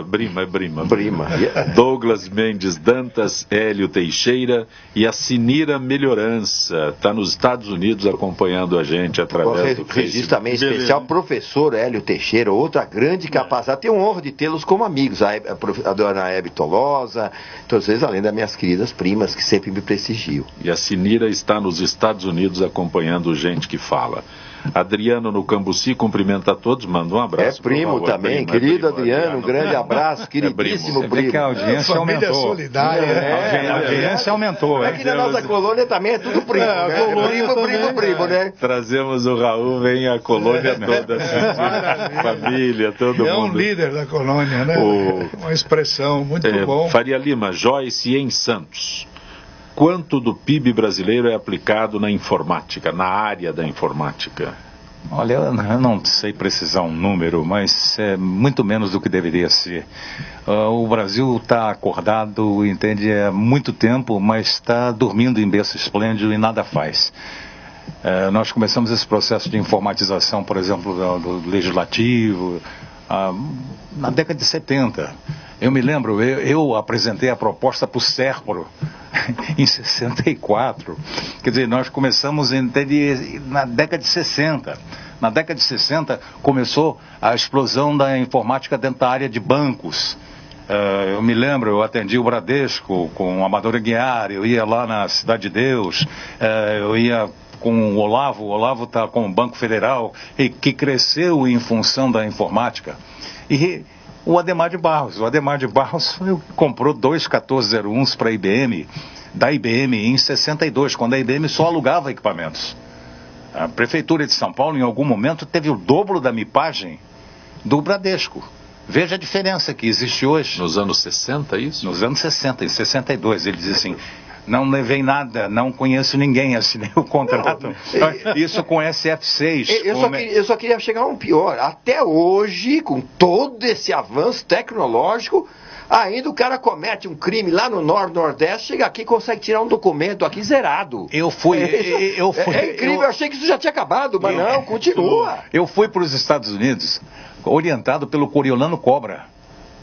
Speaker 1: Brima. Douglas Mendes Dantas, Hélio Teixeira e a Sinira Melhorança. Está nos Estados Unidos acompanhando a gente através do
Speaker 2: registro também especial, professor Hélio Teixeira, outra grande capacidade. Tenho honra de tê-los como amigos. A dona Hebe Tolosa, todos eles, além das minhas queridas primas, que sempre me prestigiam.
Speaker 1: E a Sinira está nos Estados Unidos acompanhando gente que fala. Adriano no Cambuci cumprimenta a todos, manda um abraço.
Speaker 2: Primo também, querido Adriano, um grande abraço, queridíssimo primo.
Speaker 4: Que a audiência aumentou.
Speaker 3: Solidária,
Speaker 4: a audiência aumentou.
Speaker 2: Aqui na nossa colônia também é tudo primo, primo, né?
Speaker 1: Trazemos o Raul, vem a colônia toda, família, todo mundo.
Speaker 3: É um líder da colônia, né? Uma expressão muito bom.
Speaker 1: Faria Lima, Joyce em Santos. Quanto do PIB brasileiro é aplicado na informática, na área da informática?
Speaker 4: Olha, eu não sei precisar um número, mas é muito menos do que deveria ser. O Brasil está acordado, entende, há muito tempo, mas está dormindo em berço esplêndido e nada faz. Nós começamos esse processo de informatização, por exemplo, do legislativo, na década de 70. Eu me lembro, eu apresentei a proposta para o SERPRO em 64. Quer dizer, nós começamos na década de 60. Na década de 60 começou a explosão da informática dentro da área de bancos. Eu me lembro, eu atendi o Bradesco com o Amador Aguiar, eu ia lá na Cidade de Deus, eu ia com o Olavo está com o Banco Federal, e que cresceu em função da informática. E o Ademar de Barros comprou 2 1401s para a IBM, da IBM em 62, quando a IBM só alugava equipamentos. A Prefeitura de São Paulo, em algum momento, teve o dobro da mipagem do Bradesco. Veja a diferença que existe hoje.
Speaker 1: Nos anos 60, isso?
Speaker 4: Nos anos 60, em 62, ele diz assim: não levei nada, não conheço ninguém, assinei o contrato. Isso com SF6.
Speaker 2: Eu só queria chegar a um pior. Até hoje, com todo esse avanço tecnológico, ainda o cara comete um crime lá no Nordeste, chega aqui e consegue tirar um documento aqui zerado.
Speaker 4: Eu fui.
Speaker 2: É incrível, eu achei que isso já tinha acabado, mas não, continua.
Speaker 4: Eu fui para os Estados Unidos orientado pelo Coriolano Cobra.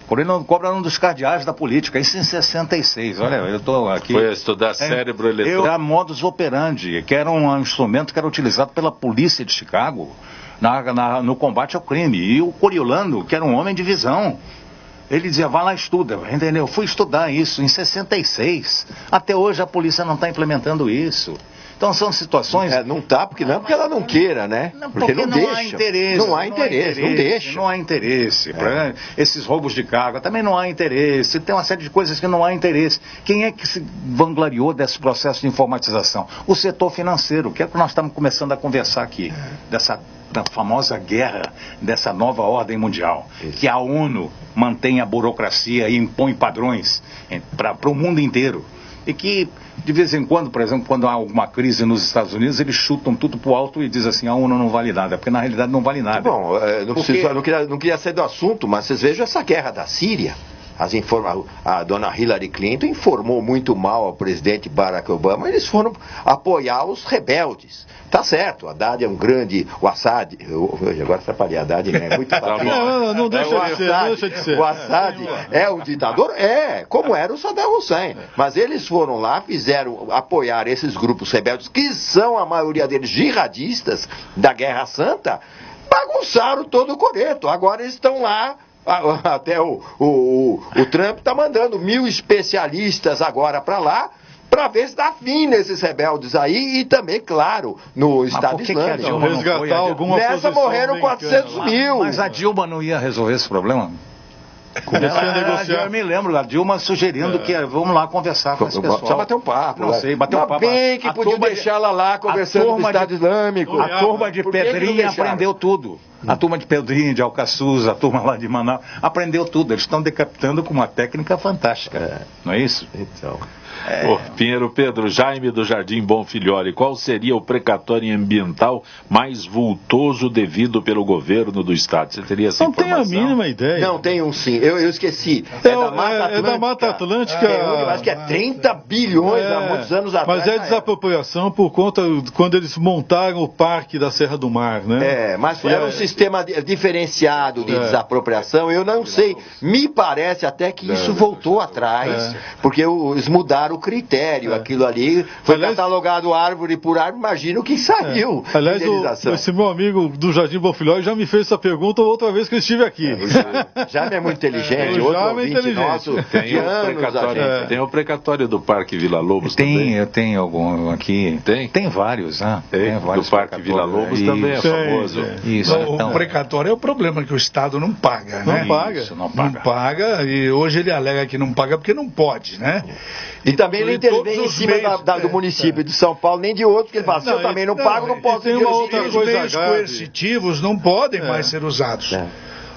Speaker 4: Coriolano Cobra era um dos cardeais da política, isso em 66. Olha, eu estou aqui.
Speaker 1: Foi estudar cérebro eletrônico.
Speaker 4: Era modus operandi, que era um instrumento que era utilizado pela polícia de Chicago no combate ao crime. E o Coriolano, que era um homem de visão, ele dizia: vai lá, estuda, entendeu? Eu fui estudar isso em 66. Até hoje a polícia não está implementando isso. Então são situações...
Speaker 2: não está, porque ela não queira, né? Porque não deixa.
Speaker 4: Há interesse.
Speaker 2: Não há interesse, não deixa.
Speaker 4: Não há interesse. Para esses roubos de carga também não há interesse. Tem uma série de coisas que não há interesse. Quem é que se vangloriou desse processo de informatização? O setor financeiro, que é o que nós estamos começando a conversar aqui. Da famosa guerra, dessa nova ordem mundial. Isso. Que a ONU mantém a burocracia e impõe padrões para o mundo inteiro. E que, de vez em quando, por exemplo, quando há alguma crise nos Estados Unidos, eles chutam tudo para o alto e dizem assim: a ONU não vale nada, porque na realidade não vale nada.
Speaker 2: Bom, não queria sair do assunto, mas vocês vejam essa guerra da Síria. A dona Hillary Clinton informou muito mal ao presidente Barack Obama, eles foram apoiar os rebeldes. Tá certo, o Haddad é um grande... O Assad... Agora atrapalhei, Haddad é muito...
Speaker 5: Não deixa de ser.
Speaker 2: O Assad é um ditador? Como era o Saddam Hussein. Mas eles foram lá, fizeram apoiar esses grupos rebeldes, que são a maioria deles jihadistas da Guerra Santa, bagunçaram todo o coreto. Agora eles estão lá. Até o Trump está mandando 1.000 especialistas agora para lá, para ver se dá fim nesses rebeldes aí e também, claro, no Estado Islâmico. Nessa morreram 400 mil.
Speaker 4: Mas a Dilma não ia resolver esse problema?
Speaker 5: Começou a negociar.
Speaker 4: Eu me lembro, a Dilma sugerindo que vamos lá conversar com esse pessoal.
Speaker 2: Só bater um papo.
Speaker 4: Não sei, bater um papo.
Speaker 2: Bem que podia deixar ela lá conversando com o Estado Islâmico.
Speaker 4: A turma de Pedrinha aprendeu tudo. A turma de Pedrinha, de Alcaçuz, a turma lá de Manaus, aprendeu tudo. Eles estão decapitando com uma técnica fantástica. Não é isso?
Speaker 2: Então...
Speaker 1: Pinheiro Pedro, Jaime do Jardim Bonfilholi, qual seria o precatório ambiental mais vultoso devido pelo governo do estado? Você teria essa informação?
Speaker 5: Não tenho a mínima ideia.
Speaker 2: Não, tem um sim, eu esqueci. É da Mata Atlântica. Eu acho que é 30 bilhões há muitos anos atrás.
Speaker 5: Mas é desapropriação por conta quando eles montaram o Parque da Serra do Mar, né?
Speaker 2: Mas era um sistema diferenciado de desapropriação, eu não sei. Me parece até que isso voltou atrás, porque eles mudaram o critério. Aquilo ali foi catalogado árvore por árvore, imagino que saiu.
Speaker 5: Aliás, esse meu amigo do Jardim Bonfilholi já me fez essa pergunta outra vez que eu estive aqui.
Speaker 2: Já é muito inteligente, outro ouvinte nosso.
Speaker 1: Tem o precatório do Parque Vila Lobos também.
Speaker 4: Eu tenho algum aqui.
Speaker 1: Tem
Speaker 4: vários, né?
Speaker 1: Tem vários. Do Parque Vila Lobos também é famoso.
Speaker 3: Isso. Então, o precatório é o problema que o Estado não paga, né?
Speaker 5: Não
Speaker 3: paga, e hoje ele alega que não paga porque não pode, né?
Speaker 2: E também não intervém em cima do município de São Paulo, nem de outros, porque ele fala, se eu também não pago, não posso
Speaker 3: intervir. Os meios coercitivos não podem mais ser usados.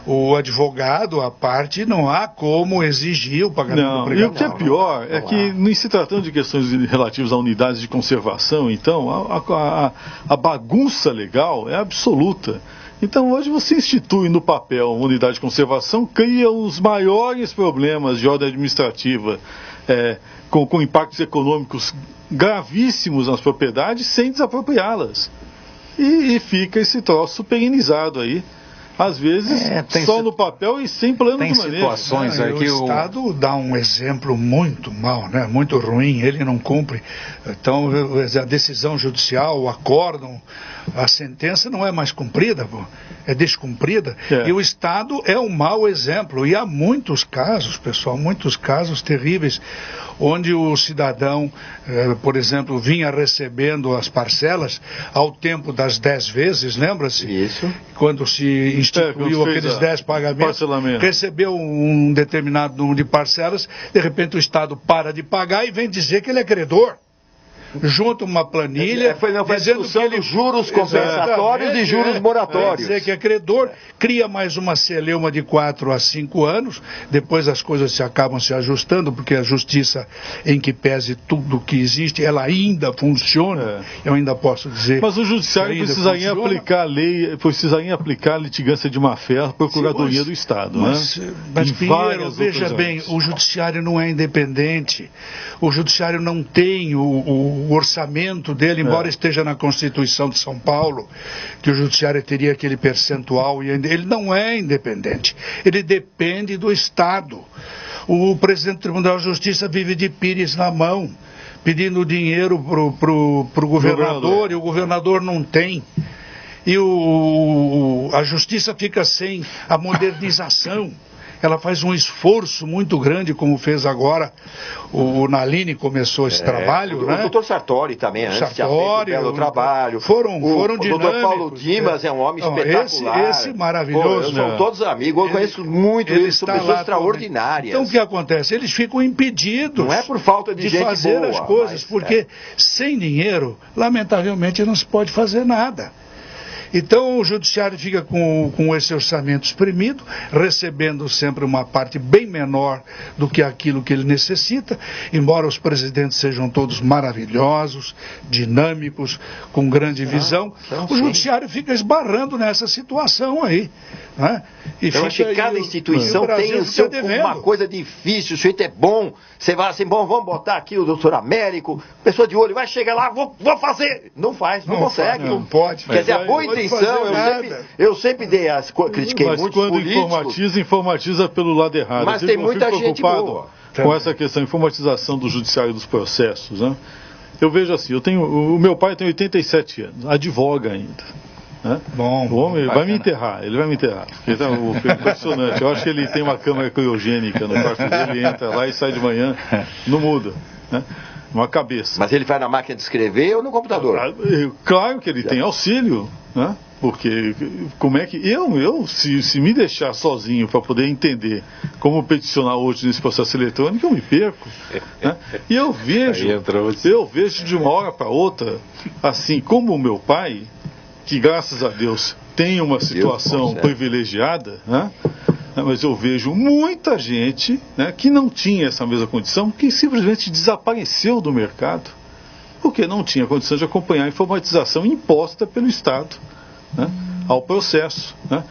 Speaker 3: O advogado, a parte, não há como exigir o pagamento do precatório.
Speaker 5: E o que é pior é que, não se tratando de questões relativas a unidades de conservação, então, a bagunça legal é absoluta. Então, hoje você institui no papel uma unidade de conservação, cria os maiores problemas de ordem administrativa, com impactos econômicos gravíssimos nas propriedades, sem desapropriá-las. E fica esse troço perenizado aí. Às vezes, só no papel e sem plano de manejo.
Speaker 4: Tem situações aí que
Speaker 3: o Estado dá um exemplo muito mau, né? Muito ruim, ele não cumpre. Então, a decisão judicial, o acórdão, a sentença não é mais cumprida, é descumprida. E o Estado é um mau exemplo. E há muitos casos, pessoal, muitos casos terríveis, onde o cidadão, por exemplo, vinha recebendo as parcelas ao tempo das 10 vezes, lembra-se?
Speaker 2: Isso.
Speaker 3: Quando se instituiu aqueles 10 pagamentos, recebeu um determinado número de parcelas, de repente o Estado para de pagar e vem dizer que ele é credor. Junta uma planilha dizendo que ele
Speaker 2: juros compensatórios e juros moratórios.
Speaker 3: Dizer que é credor, cria mais uma celeuma de 4 a 5 anos, depois as coisas acabam se ajustando, porque a justiça, em que pese tudo que existe, ela ainda funciona. Eu ainda posso dizer.
Speaker 5: Mas o judiciário precisaria aplicar a lei, precisaria aplicar a litigância de má-fé à Procuradoria do Estado,
Speaker 3: mas Pinheiro, veja bem, o judiciário não é independente. O judiciário não tem o orçamento dele, embora esteja na Constituição de São Paulo, que o judiciário teria aquele percentual, e ele não é independente. Ele depende do Estado. O presidente do Tribunal de Justiça vive de pires na mão, pedindo dinheiro pro governador, e o governador não tem. E a justiça fica sem a modernização. Ela faz um esforço muito grande, como fez agora. O Nalini começou esse trabalho, né?
Speaker 2: O doutor Sartori também, antes tinha feito um belo trabalho.
Speaker 3: Foram dinâmicos.
Speaker 2: O doutor Paulo Dimas é um homem espetacular.
Speaker 3: Esse maravilhoso.
Speaker 2: São todos amigos, eu conheço muito eles, são pessoas extraordinárias.
Speaker 3: Então o que acontece? Eles ficam impedidos.
Speaker 2: Não é por falta de gente
Speaker 3: fazer
Speaker 2: boa,
Speaker 3: as coisas, porque sem dinheiro, lamentavelmente, não se pode fazer nada. Então o judiciário fica com esse orçamento exprimido, recebendo sempre uma parte bem menor do que aquilo que ele necessita, embora os presidentes sejam todos maravilhosos, dinâmicos, com grande visão, o judiciário fica esbarrando nessa situação aí. Né?
Speaker 2: Eu acho que cada instituição tem uma coisa difícil, o sujeito é bom, você vai assim, bom, vamos botar aqui o doutor Américo, pessoa de olho, vai chegar lá, vou fazer. Não faz, não consegue.
Speaker 3: Não pode.
Speaker 2: Quer dizer, a boa intenção, eu sempre critiquei
Speaker 5: mas
Speaker 2: muitos políticos.
Speaker 5: Mas quando informatiza pelo lado errado.
Speaker 2: Mas tem muita gente boa.
Speaker 5: Com essa questão, informatização do judiciário dos processos, né? Eu vejo assim, o meu pai tem 87 anos, advoga ainda. Né?
Speaker 3: Bom,
Speaker 5: o homem vai me enterrar, ele vai me enterrar. Então, é impressionante. Eu acho que ele tem uma câmara criogênica no quarto dele, entra lá e sai de manhã, não muda. Né? Uma cabeça.
Speaker 2: Mas ele faz na máquina de escrever ou no computador?
Speaker 5: Claro que ele tem auxílio, né? Porque como é que se me deixar sozinho para poder entender como peticionar hoje nesse processo eletrônico, eu me perco. Né? E eu vejo de uma hora para outra, assim como o meu pai, que graças a Deus tem uma situação privilegiada, né? mas eu vejo muita gente, né, que não tinha essa mesma condição, que simplesmente desapareceu do mercado, porque não tinha condição de acompanhar a informatização imposta pelo Estado, né, ao processo. Né.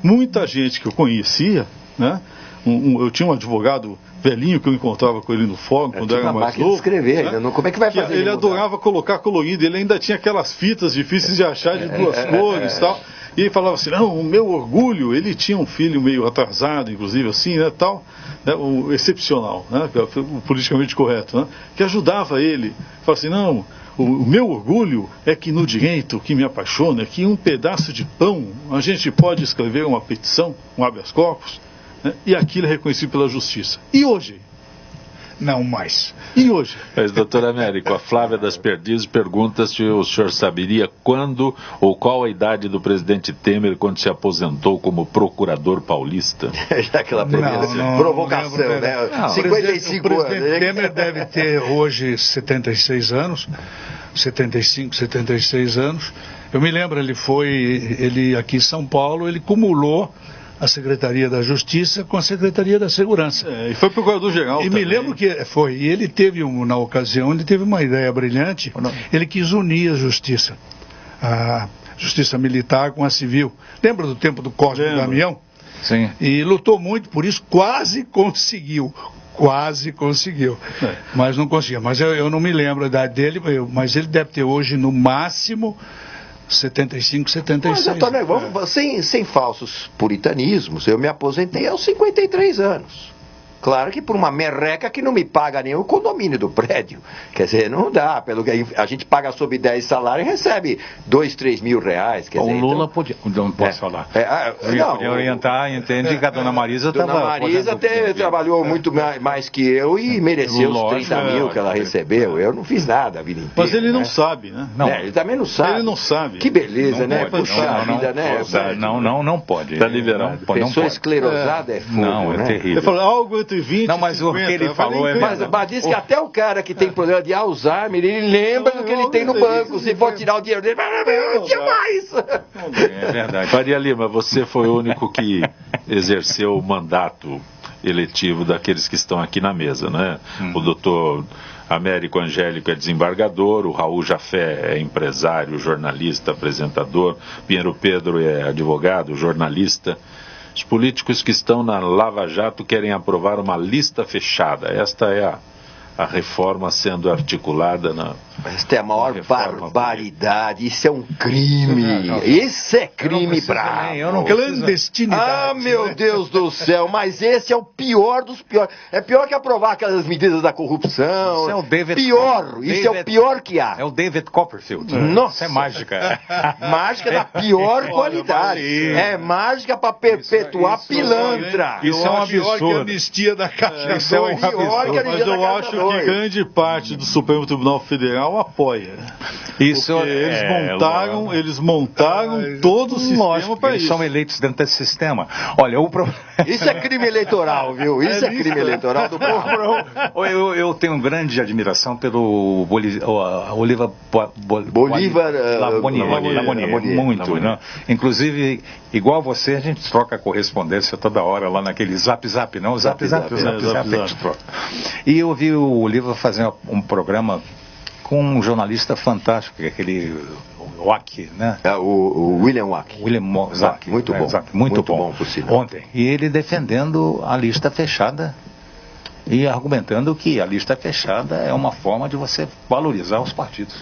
Speaker 5: Muita gente que eu conhecia, né, eu tinha um advogado velhinho que eu encontrava com ele no fórum quando era mais novo.
Speaker 2: Escrever, né? Ainda, como é que vai fazer?
Speaker 5: Ele adorava colocar colorido, ele ainda tinha aquelas fitas difíceis de achar de duas cores e tal. E ele falava assim, não, o meu orgulho, ele tinha um filho meio atrasado, inclusive assim, né, tal, né, o excepcional, né, o politicamente correto, né, que ajudava ele. Falava assim, não, o meu orgulho é que no direito, o que me apaixona, é que um pedaço de pão, a gente pode escrever uma petição, um habeas corpus, né, e aquilo é reconhecido pela justiça. E hoje?
Speaker 3: Não mais.
Speaker 5: E hoje?
Speaker 1: Mas, doutor Américo, a Flávia das Perdizes pergunta se o senhor saberia quando ou qual a idade do presidente Temer quando se aposentou como procurador paulista.
Speaker 2: Já aquela primeira provocação, né?
Speaker 3: Não, 55 anos. O presidente Temer deve ter hoje 76 anos, 75, 76 anos. Eu me lembro, ele aqui em São Paulo, ele cumulou a Secretaria da Justiça com a Secretaria da Segurança.
Speaker 5: E foi procurador-geral
Speaker 3: também. E me lembro que e ele teve, na ocasião, ele teve uma ideia brilhante, ele quis unir a Justiça Militar com a Civil. Lembra do tempo do Cosme Damião?
Speaker 4: Sim.
Speaker 3: E lutou muito por isso, quase conseguiu, mas não conseguia. Mas eu não me lembro a idade dele, mas ele deve ter hoje, no máximo, 75, 76.
Speaker 2: Mas, sem falsos puritanismos, eu me aposentei aos 53 anos. Claro que por uma merreca que não me paga nem o condomínio do prédio. Quer dizer, não dá. Pelo que a gente paga sob 10 salários e recebe 2, 3 mil reais. Quer dizer,
Speaker 4: o Lula podia. Não posso falar. Podia orientar, entende que a dona Marisa estava.
Speaker 2: Dona Marisa trabalhou muito mais que eu e mereceu os 30 mil que ela recebeu. Eu não fiz nada a vida inteira.
Speaker 5: Mas ele não sabe, né?
Speaker 2: Não. Ele também não sabe.
Speaker 5: Ele não sabe.
Speaker 2: Que beleza,
Speaker 4: não
Speaker 2: né?
Speaker 4: Pode,
Speaker 2: puxa vida, né?
Speaker 4: Não pode.
Speaker 1: Está liberado.
Speaker 2: Pessoa esclerosada é fogo,
Speaker 4: não, é terrível.
Speaker 5: Ele falou algo entre 20
Speaker 4: não, mas 50, o que ele falou é verdade.
Speaker 2: Mas diz que até o cara que tem problema de Alzheimer, ele lembra do que ele tem no banco. Se for tirar o dinheiro dele, não tinha mais.
Speaker 4: É verdade.
Speaker 1: Faria Lima, você foi o único que exerceu o mandato eletivo daqueles que estão aqui na mesa, né? O doutor Américo Angélico é desembargador, o Raul Jafé é empresário, jornalista, apresentador, Pinheiro Pedro é advogado, jornalista. Os políticos que estão na Lava Jato querem aprovar uma lista fechada. Esta é a reforma sendo articulada na...
Speaker 2: Esta é a maior barbaridade. Isso é um crime. Esse é crime bravo.
Speaker 3: Clandestinidade.
Speaker 2: Meu Deus do céu. Mas esse é o pior dos piores. É pior que aprovar aquelas medidas da corrupção.
Speaker 4: Isso é o David
Speaker 2: Isso é o pior que há.
Speaker 4: É o David Copperfield.
Speaker 2: Nossa.
Speaker 4: Isso é mágica.
Speaker 2: Mágica da pior qualidade. É mágica para perpetuar pilantra.
Speaker 3: Isso é um absurdo. Pior que a anistia da Caixa.
Speaker 5: Isso é um absurdo. Mas eu acho que grande parte do Supremo Tribunal Federal apoia.
Speaker 4: Isso
Speaker 5: porque eles montaram todo o sistema para isso.
Speaker 4: Eles são eleitos dentro desse sistema. Olha,
Speaker 2: isso é crime eleitoral, viu? Isso é crime eleitoral do povo.
Speaker 4: Eu tenho grande admiração pelo Bolívar Lamonier. Muito, né? Inclusive, igual você, a gente troca correspondência toda hora lá naquele Zap, não? O Zap. E eu vi o Oliva fazer um programa com um jornalista fantástico, aquele Wack, né?
Speaker 2: O William Wack.
Speaker 4: Wack.
Speaker 2: Muito bom.
Speaker 4: Muito bom.
Speaker 2: Possível.
Speaker 4: Ontem. E ele defendendo a lista fechada e argumentando que a lista fechada é uma forma de você valorizar os partidos.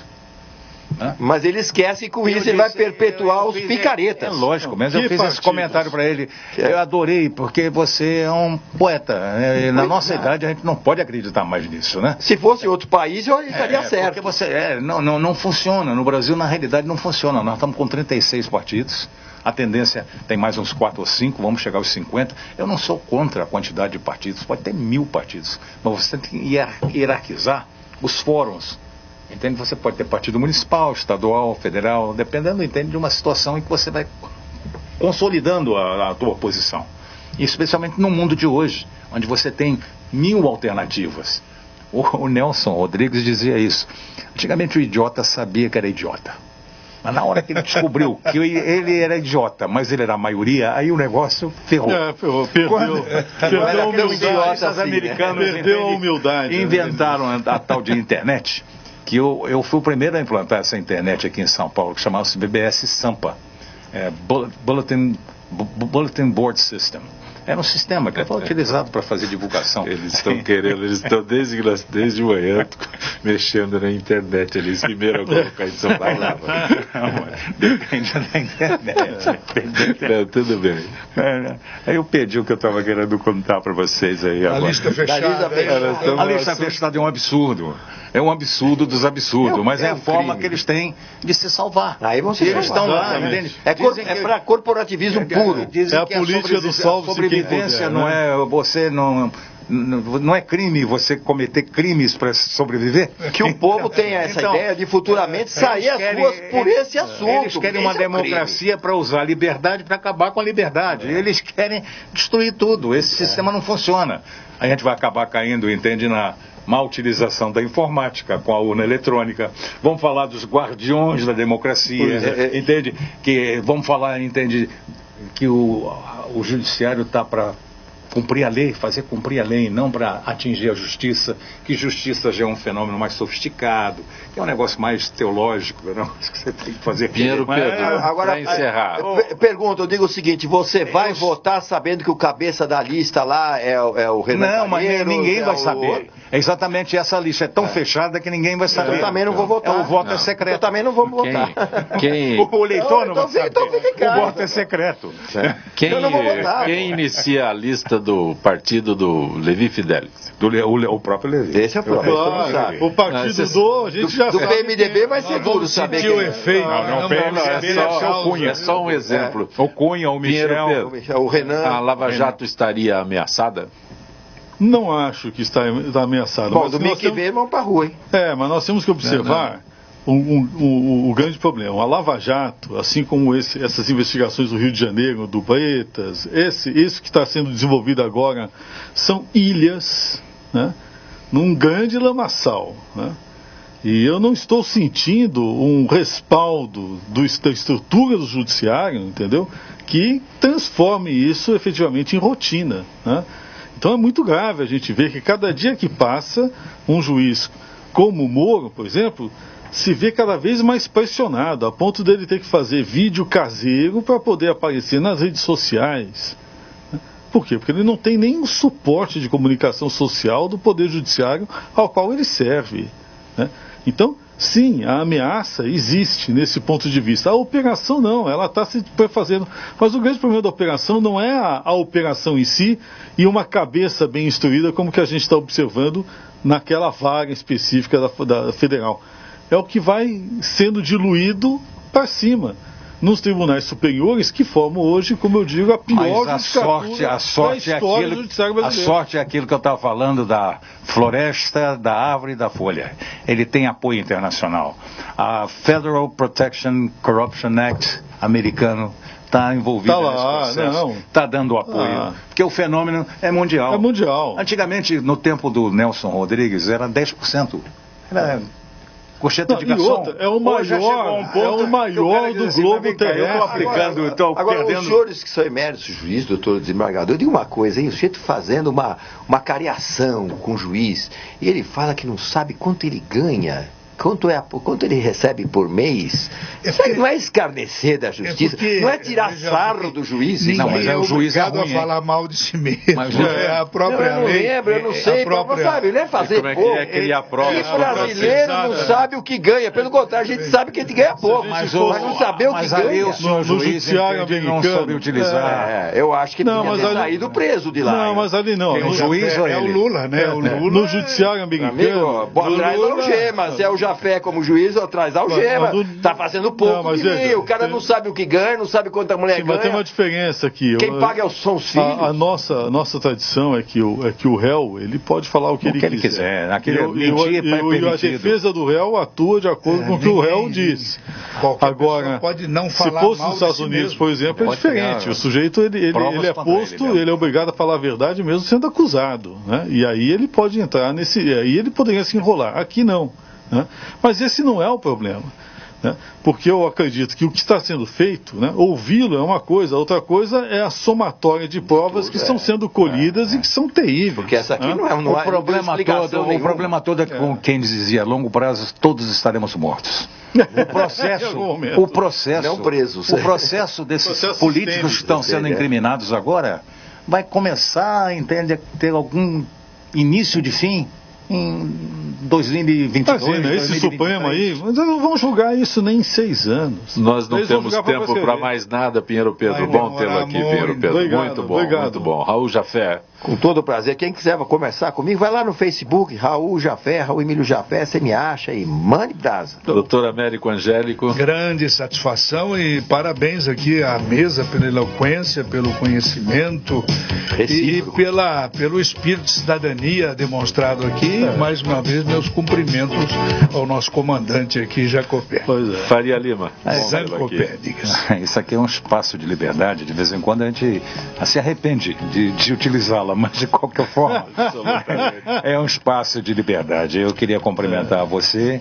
Speaker 2: Mas ele esquece que com isso ele vai perpetuar os picaretas.
Speaker 4: É lógico, mas eu fiz esse comentário para ele. Eu adorei, porque você é um poeta. Na nossa idade a gente não pode acreditar mais nisso, né?
Speaker 2: Se fosse outro país, eu estaria certo.
Speaker 4: Porque você não funciona. No Brasil, na realidade, não funciona. Nós estamos com 36 partidos. A tendência tem mais uns 4 ou 5, vamos chegar aos 50. Eu não sou contra a quantidade de partidos. Pode ter 1000 partidos. Mas você tem que hierarquizar os fóruns. Entende? Você pode ter partido municipal, estadual, federal, dependendo, entende, de uma situação em que você vai consolidando a tua posição. Especialmente no mundo de hoje, onde você tem 1000 alternativas. O Nelson Rodrigues dizia isso. Antigamente o idiota sabia que era idiota. Mas na hora que ele descobriu que ele era idiota, mas ele era a maioria, aí o negócio ferrou.
Speaker 5: Perdeu a humildade.
Speaker 4: Os americanos
Speaker 5: perdeu a humildade.
Speaker 4: Inventaram a tal de internet, que eu fui o primeiro a implantar essa internet aqui em São Paulo, que chamava-se BBS Sampa, Bulletin Board System. Era um sistema que foi utilizado para fazer divulgação.
Speaker 1: Eles estão desde manhã mexendo na internet. Eles primeiro a colocar isso para lá.
Speaker 4: Depende da internet.
Speaker 1: Não, tudo bem.
Speaker 4: Aí eu perdi o que eu estava querendo contar para vocês aí agora.
Speaker 3: A lista fechada.
Speaker 4: A lista fechada é um absurdo. É um absurdo dos absurdos, mas é a forma que eles têm de se salvar.
Speaker 2: Aí vão se
Speaker 4: eles estão lá, entende?
Speaker 2: É para corporativismo puro.
Speaker 5: É a política do salve-se quem puder.
Speaker 4: Sobrevivência não é você não é crime você cometer crimes para sobreviver?
Speaker 2: Que o povo tenha essa ideia de futuramente sair às ruas por esse assunto.
Speaker 4: Eles querem uma democracia para usar a liberdade para acabar com a liberdade. Eles querem destruir tudo. Esse sistema não funciona. A gente vai acabar caindo, entende, na má utilização da informática com a urna eletrônica. Vamos falar dos guardiões da democracia, entende? Vamos falar, entende, que o judiciário está para cumprir a lei, fazer cumprir a lei, não para atingir a justiça, que justiça já é um fenômeno mais sofisticado, que é um negócio mais teológico, não? Que você tem que fazer.
Speaker 1: Pinheiro, agora para encerrar.
Speaker 2: Pergunta, eu digo o seguinte, você vai votar sabendo que o cabeça da lista lá é o Renan
Speaker 4: Não,
Speaker 2: Calheiros,
Speaker 4: mas ninguém vai saber. É exatamente essa lista, é tão fechada que ninguém vai saber.
Speaker 2: Eu também não vou votar.
Speaker 4: O voto é secreto.
Speaker 2: Eu também não vou votar.
Speaker 4: O eleitor não vai saber. O voto é secreto.
Speaker 2: Eu não vou votar.
Speaker 1: Quem inicia a lista do partido do Levi Fidelis?
Speaker 4: O próprio Levi.
Speaker 2: Esse é o próprio.
Speaker 5: O partido a gente já
Speaker 2: do
Speaker 5: sabe.
Speaker 2: PMDB vai ser duro saber
Speaker 3: sentir o efeito.
Speaker 1: É só um exemplo.
Speaker 4: O Cunha, o Michel,
Speaker 2: o Renan.
Speaker 1: A Lava Jato estaria ameaçada?
Speaker 5: Não acho que está ameaçado.
Speaker 2: Bom, domingo que vem vão para a rua, hein?
Speaker 5: Mas nós temos que observar o grande problema. A Lava Jato, assim como essas investigações do Rio de Janeiro, do Bretas, isso que está sendo desenvolvido agora, são ilhas, né, num grande lamaçal, né? E eu não estou sentindo um respaldo da estrutura do judiciário, entendeu? Que transforme isso efetivamente em rotina, né? Então é muito grave a gente ver que cada dia que passa, um juiz como o Moro, por exemplo, se vê cada vez mais pressionado, a ponto dele ter que fazer vídeo caseiro para poder aparecer nas redes sociais. Por quê? Porque ele não tem nenhum suporte de comunicação social do Poder Judiciário ao qual ele serve, né? Então, sim, a ameaça existe nesse ponto de vista. A operação não, ela está se fazendo. Mas o grande problema da operação não é a operação em si e uma cabeça bem instruída como que a gente está observando naquela vaga específica da federal. É o que vai sendo diluído para cima nos tribunais superiores que formam hoje, como eu digo, a pior judicatura da história do judiciário brasileiro.
Speaker 4: A sorte é aquilo que eu estava falando da floresta, da árvore e da folha. Ele tem apoio internacional. A Federal Protection Corruption Act americano está envolvido nesse processo. Está dando apoio. Porque o fenômeno é mundial.
Speaker 5: É mundial.
Speaker 4: Antigamente, no tempo do Nelson Rodrigues, era 10%. Era coxeta de garçom.
Speaker 5: Outra, é o maior do globo terrestre.
Speaker 2: Agora, os senhores que são eméritos juiz, doutor desembargador, eu digo uma coisa, hein? O sujeito fazendo uma cariação com o juiz, e ele fala que não sabe quanto ele ganha. Quanto ele recebe por mês? Não é escarnecer da justiça, não é tirar sarro do juiz.
Speaker 3: Não, mas é o juiz a falar mal de si mesmo. Mas é a própria lei.
Speaker 2: Eu não sei, sabe, não é fazer
Speaker 1: pouco. Como é que ele aprova?
Speaker 2: O brasileiro não sabe o que ganha, pelo contrário, a gente sabe que a gente ganha pouco, mas não saber o que ganha.
Speaker 4: No judiciário americano não soube utilizar.
Speaker 2: Eu acho que tinha que ter saído preso de lá.
Speaker 5: Não, mas ali não.
Speaker 3: O juiz é o Lula, né?
Speaker 5: No judiciário americano.
Speaker 2: Atrás da algema, se é o Jafé como juiz, atrás algema, tá fazendo pouco de mim, o cara não sabe o que ganha, não sabe quanto a mulher ganha.
Speaker 5: Mas tem uma diferença aqui.
Speaker 2: Quem paga são os filhos.
Speaker 5: A nossa tradição é que o réu, ele pode falar o que ele quiser. E a defesa do réu atua de acordo com o que o réu diz. Agora,
Speaker 3: pode não falar
Speaker 5: se fosse nos Estados Unidos, por exemplo, é diferente. O sujeito, ele é posto, ele é obrigado a falar a verdade mesmo sendo acusado, né? E aí ele pode entrar aí ele poderia se enrolar. Aqui não. Né? Mas esse não é o problema. né? Porque eu acredito que o que está sendo feito, né, ouvi-lo é uma coisa, outra coisa é a somatória de provas que estão sendo colhidas e que são terríveis.
Speaker 2: Porque essa aqui não é
Speaker 4: o problema todo é que, como quem dizia, a longo prazo todos estaremos mortos. O processo
Speaker 2: não presos.
Speaker 4: O processo desses políticos que estão sendo incriminados agora vai começar, entende, a ter algum início de fim em 2022.
Speaker 5: Imagina, esse Supremo aí, mas não vão julgar isso nem em 6 anos.
Speaker 1: Nós não temos tempo para mais nada, Pinheiro Pedro. Bom tê-lo aqui, Pinheiro Pedro.
Speaker 5: Obrigado,
Speaker 1: muito bom. Raul Jafé.
Speaker 2: Com todo prazer. Quem quiser conversar comigo, vai lá no Facebook, Raul Jafé, Raul Emílio Jafé, você me acha e mande brasa.
Speaker 1: Doutor Américo Angélico.
Speaker 3: Grande satisfação e parabéns aqui à mesa pela eloquência, pelo conhecimento e pelo espírito de cidadania demonstrado aqui. Mais uma vez, meus cumprimentos ao nosso comandante aqui, Jacopé.
Speaker 1: Faria Lima.
Speaker 3: Jacopé, diga-se.
Speaker 4: Isso aqui é um espaço de liberdade. De vez em quando a gente se arrepende de utilizá-la, mas de qualquer forma é um espaço de liberdade. Eu queria cumprimentar você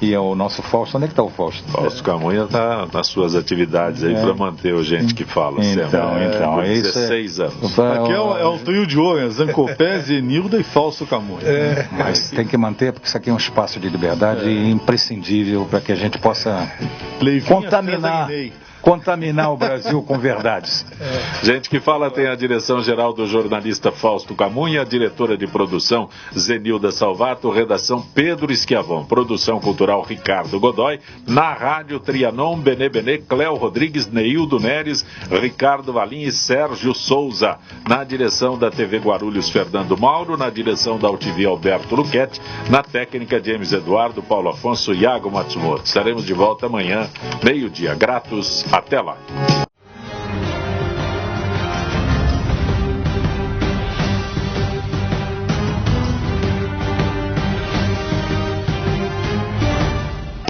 Speaker 4: e ao nosso Fausto. Onde é que está o Fausto?
Speaker 1: Fausto Camunha está nas suas atividades aí para manter o Gente que Fala sempre.
Speaker 4: Então,
Speaker 1: é 16 anos.
Speaker 5: Aqui é um trio de ouro, Zancopé, Zenilda e Fausto Camunha.
Speaker 4: Mas tem que manter, porque isso aqui é um espaço de liberdade imprescindível para que a gente possa contaminar o Brasil com verdades.
Speaker 1: Gente que Fala tem a direção geral do jornalista Fausto Camunha, a diretora de produção Zenilda Salvato, redação Pedro Esquiavon, produção cultural Ricardo Godoy, na rádio Trianon, Benê, Cléo Rodrigues, Neildo Neres, Ricardo Valim e Sérgio Souza, na direção da TV Guarulhos Fernando Mauro, na direção da UTV Alberto Luquete, na técnica James Eduardo, Paulo Afonso e Iago Matsumoto. Estaremos de volta amanhã, meio-dia. Gratos. Até lá.